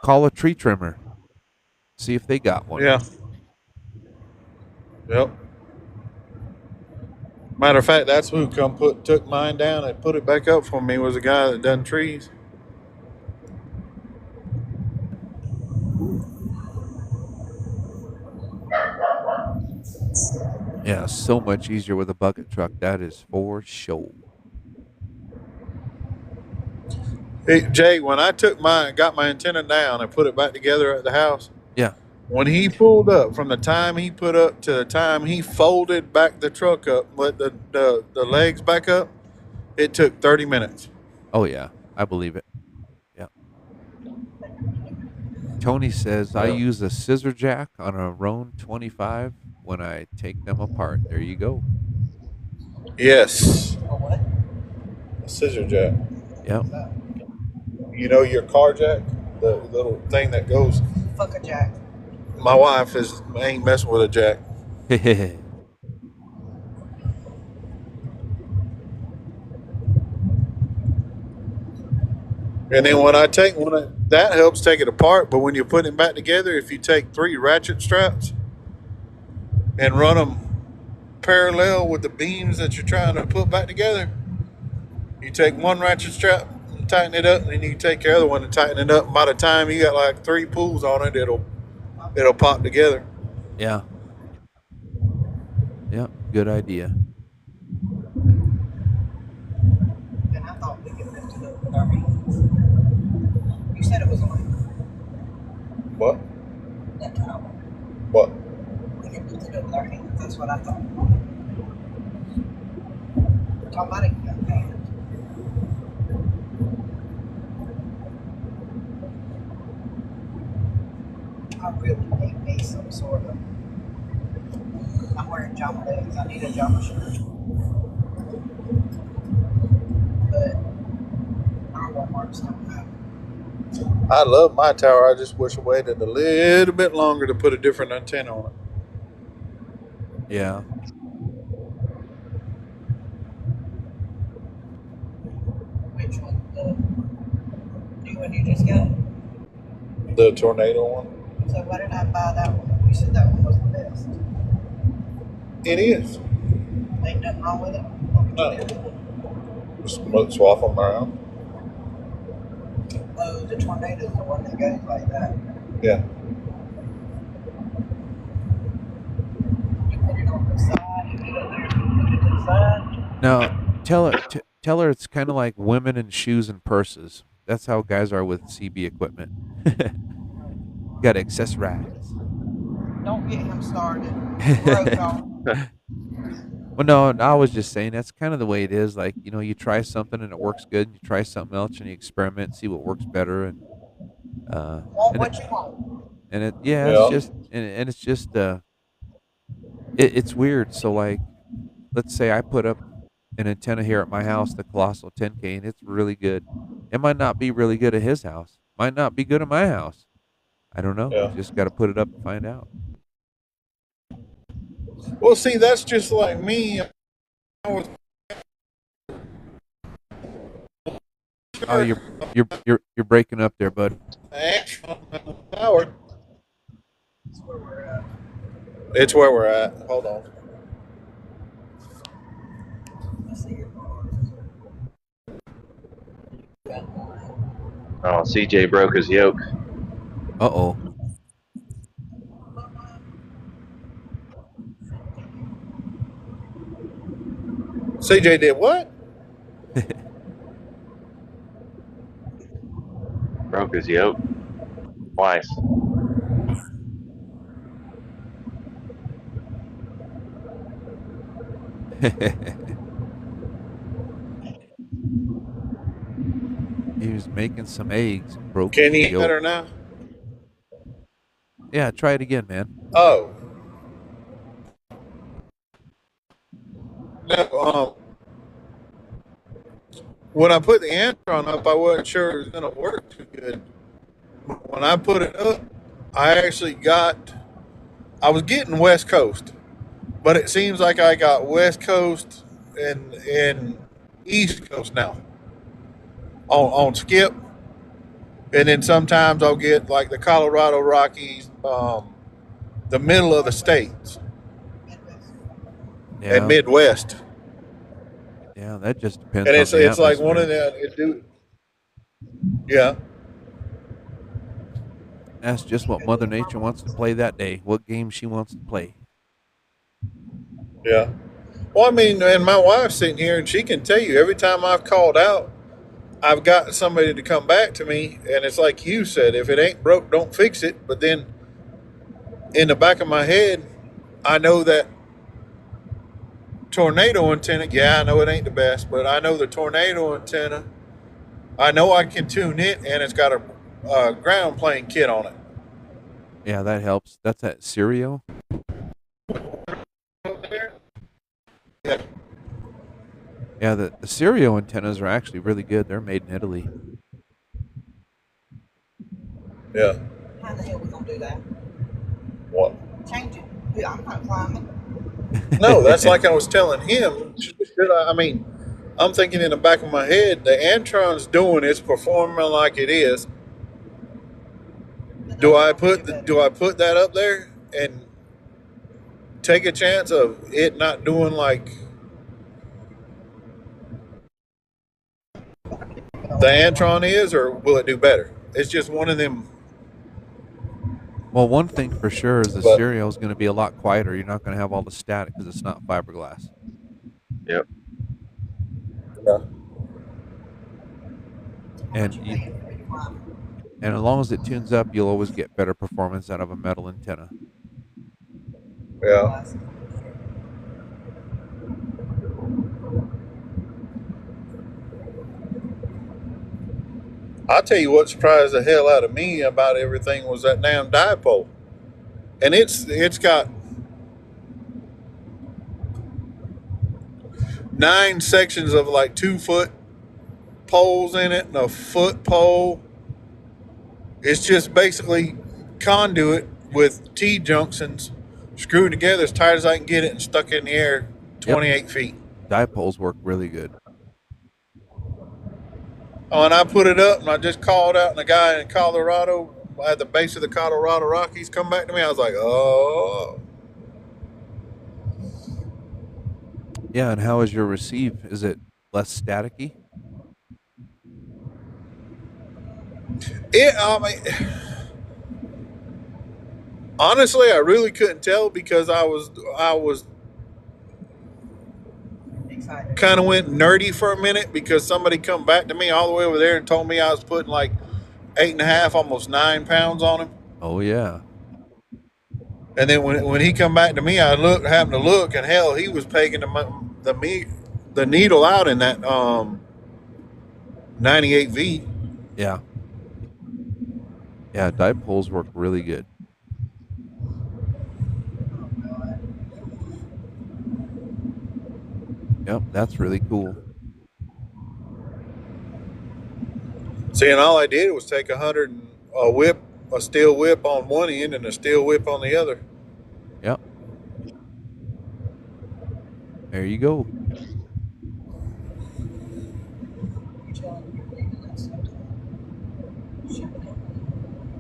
call a tree trimmer. See if they got one. Yeah. Yep. Matter of fact, that's who took mine down and put it back up for me, was a guy that done trees. Yeah, so much easier with a bucket truck. That is for sure. Hey, Jay, when I got my antenna down and put it back together at the house, Yeah. when he pulled up, from the time he put up to the time he folded back the truck up, let the legs back up, it took 30 minutes. Oh yeah, I believe it. Yeah. Tony says I use a scissor jack on a Roan 25 when I take them apart. There you go. Yes. A scissor jack. Yep. You know your car jack? The little thing that goes. Fuck a jack. My wife ain't messing with a jack. And then that helps take it apart, but when you put it back together, if you take 3 ratchet straps and run them parallel with the beams that you're trying to put back together, you take one ratchet strap and tighten it up, and then you take your other one and tighten it up. By the time you got like 3 pulls on it, it'll pop together. Yeah. Yeah, good idea. And I thought we could lift it up with our hands. You said it was on What? that tower. What? We could lift it up with our hands. That's what I thought. We're talking about it with our hands. I really need some sort of. I'm wearing Jama legs. I need a Jama shirt. But our Walmart's don't have it. I love my tower. I just wish I waited a little bit longer to put a different antenna on it. Yeah. Which one? The new one you just got? The tornado one. So why did I buy that one? You said that one was the best. It is. Ain't nothing wrong with it? No. Just swap them around. Oh, the tornado's the one that goes like that. Yeah. You put it on the side, you get up there, you put it to the side. Now, tell her it's kind of like women and shoes and purses. That's how guys are with CB equipment. Got to accessorize. Don't get him started. Broke on. Well, no, I was just saying that's kind of the way it is. Like, you try something and it works good, and you try something else and you experiment and see what works better, and Want and what you want. yeah, Yeah. it's just and it's just it's weird. So like, let's say I put up an antenna here at my house, the Colossal 10K, and it's really good. It might not be really good at his house. Might not be good at my house. I don't know. Yeah. You just got to put it up and find out. Well, see, that's just like me. I was Oh, you're breaking up there, bud. actually power. That's where we're at. It's where we're at. Hold on. Let's see your bars. Oh, CJ broke his yoke. Uh-oh. CJ did what? Broke his yoke twice. He was making some eggs and broke Can his he yolk. better now? Yeah, try it again, man. Oh. No, when I put the Antron up, I wasn't sure it was going to work too good. When I put it up, I was getting West Coast, but it seems like I got West Coast and East Coast now on skip. And then sometimes I'll get like the Colorado Rockies, the middle of the states Yeah, and Midwest. yeah, that just depends. And on it's the it's like one of atmosphere. yeah. That's just what Mother Nature wants to play that day. What game she wants to play. Yeah. Well, I mean, and my wife's sitting here, and she can tell you every time I've called out, I've got somebody to come back to me, and it's like you said, if it ain't broke, don't fix it. But then, in the back of my head, I know that tornado antenna. Yeah, I know it ain't the best, but I know the tornado antenna. I know I can tune it, and it's got a ground plane kit on it. Yeah, that helps. That's that Cerio. Yeah. Yeah, the Cerio antennas are actually really good. They're made in Italy. Yeah. How the hell we gonna do that? What? Change it. Yeah, I'm not climbing. No, that's like I was telling him. I mean, I'm thinking in the back of my head, the Antron's doing it's performing like it is. Do I put that up there and take a chance of it not doing like the Antron is, or will it do better? It's just one of them. Well, one thing for sure is the But- Cerio is going to be a lot quieter. You're not going to have all the static because it's not fiberglass. Yep. Yeah. And and as long as it tunes up, you'll always get better performance out of a metal antenna. Yeah. I'll tell you what surprised the hell out of me about everything was that damn dipole. And it's got 9 sections of like 2-foot poles in it and a foot pole. It's just basically conduit with T-junctions screwed together as tight as I can get it and stuck in the air 28 feet. Dipoles work really good. when I put it up and I just called out, and the guy in Colorado at the base of the Colorado Rockies come back to me, I was like, oh. Yeah, and how is your receive? Is it less staticky? I mean, honestly, I really couldn't tell because I was Excited. kind of went nerdy for a minute because somebody come back to me all the way over there and told me I was putting like 8.5, almost 9 pounds on him. Oh yeah. And then when he come back to me, happened to look, and hell, he was pegging the needle out in that 98V. Yeah. Yeah, dipoles work really good. Yep, that's really cool. See, and all I did was take a steel whip on one end and a steel whip on the other. Yep. There you go.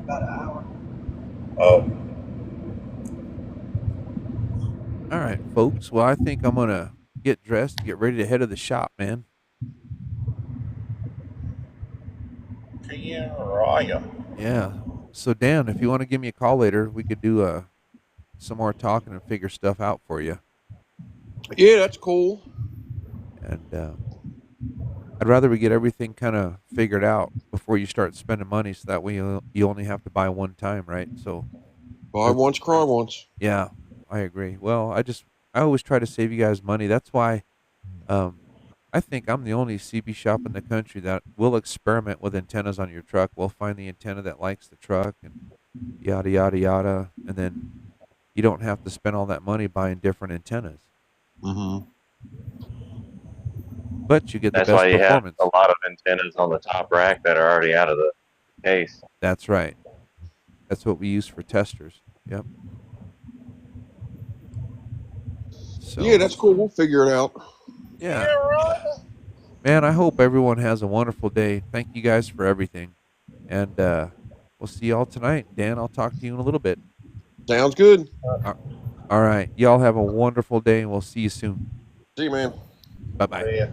About an hour. Oh, All right, folks. Well, I think I'm gonna get dressed, get ready to head to the shop, man. Yeah. So Dan, if you want to give me a call later, we could do some more talking and figure stuff out for you. Yeah, that's cool. And I'd rather we get everything kind of figured out before you start spending money, so that way you only have to buy one time, right? So Buy once, cry once. yeah, I agree. Well, I always try to save you guys money. That's why I think I'm the only CB shop in the country that will experiment with antennas on your truck. We'll find the antenna that likes the truck and yada yada yada, and then you don't have to spend all that money buying different antennas. Mm-hmm. But you get the That's best why you have performance. a lot of antennas on the top rack that are already out of the case. That's right. That's what we use for testers. Yep. So Yeah, that's cool. We'll figure it out. yeah. Man, I hope everyone has a wonderful day. Thank you guys for everything. And we'll see y'all tonight. Dan, I'll talk to you in a little bit. Sounds good. All right. Y'all have a wonderful day, and we'll see you soon. See you, man. Bye-bye. yeah.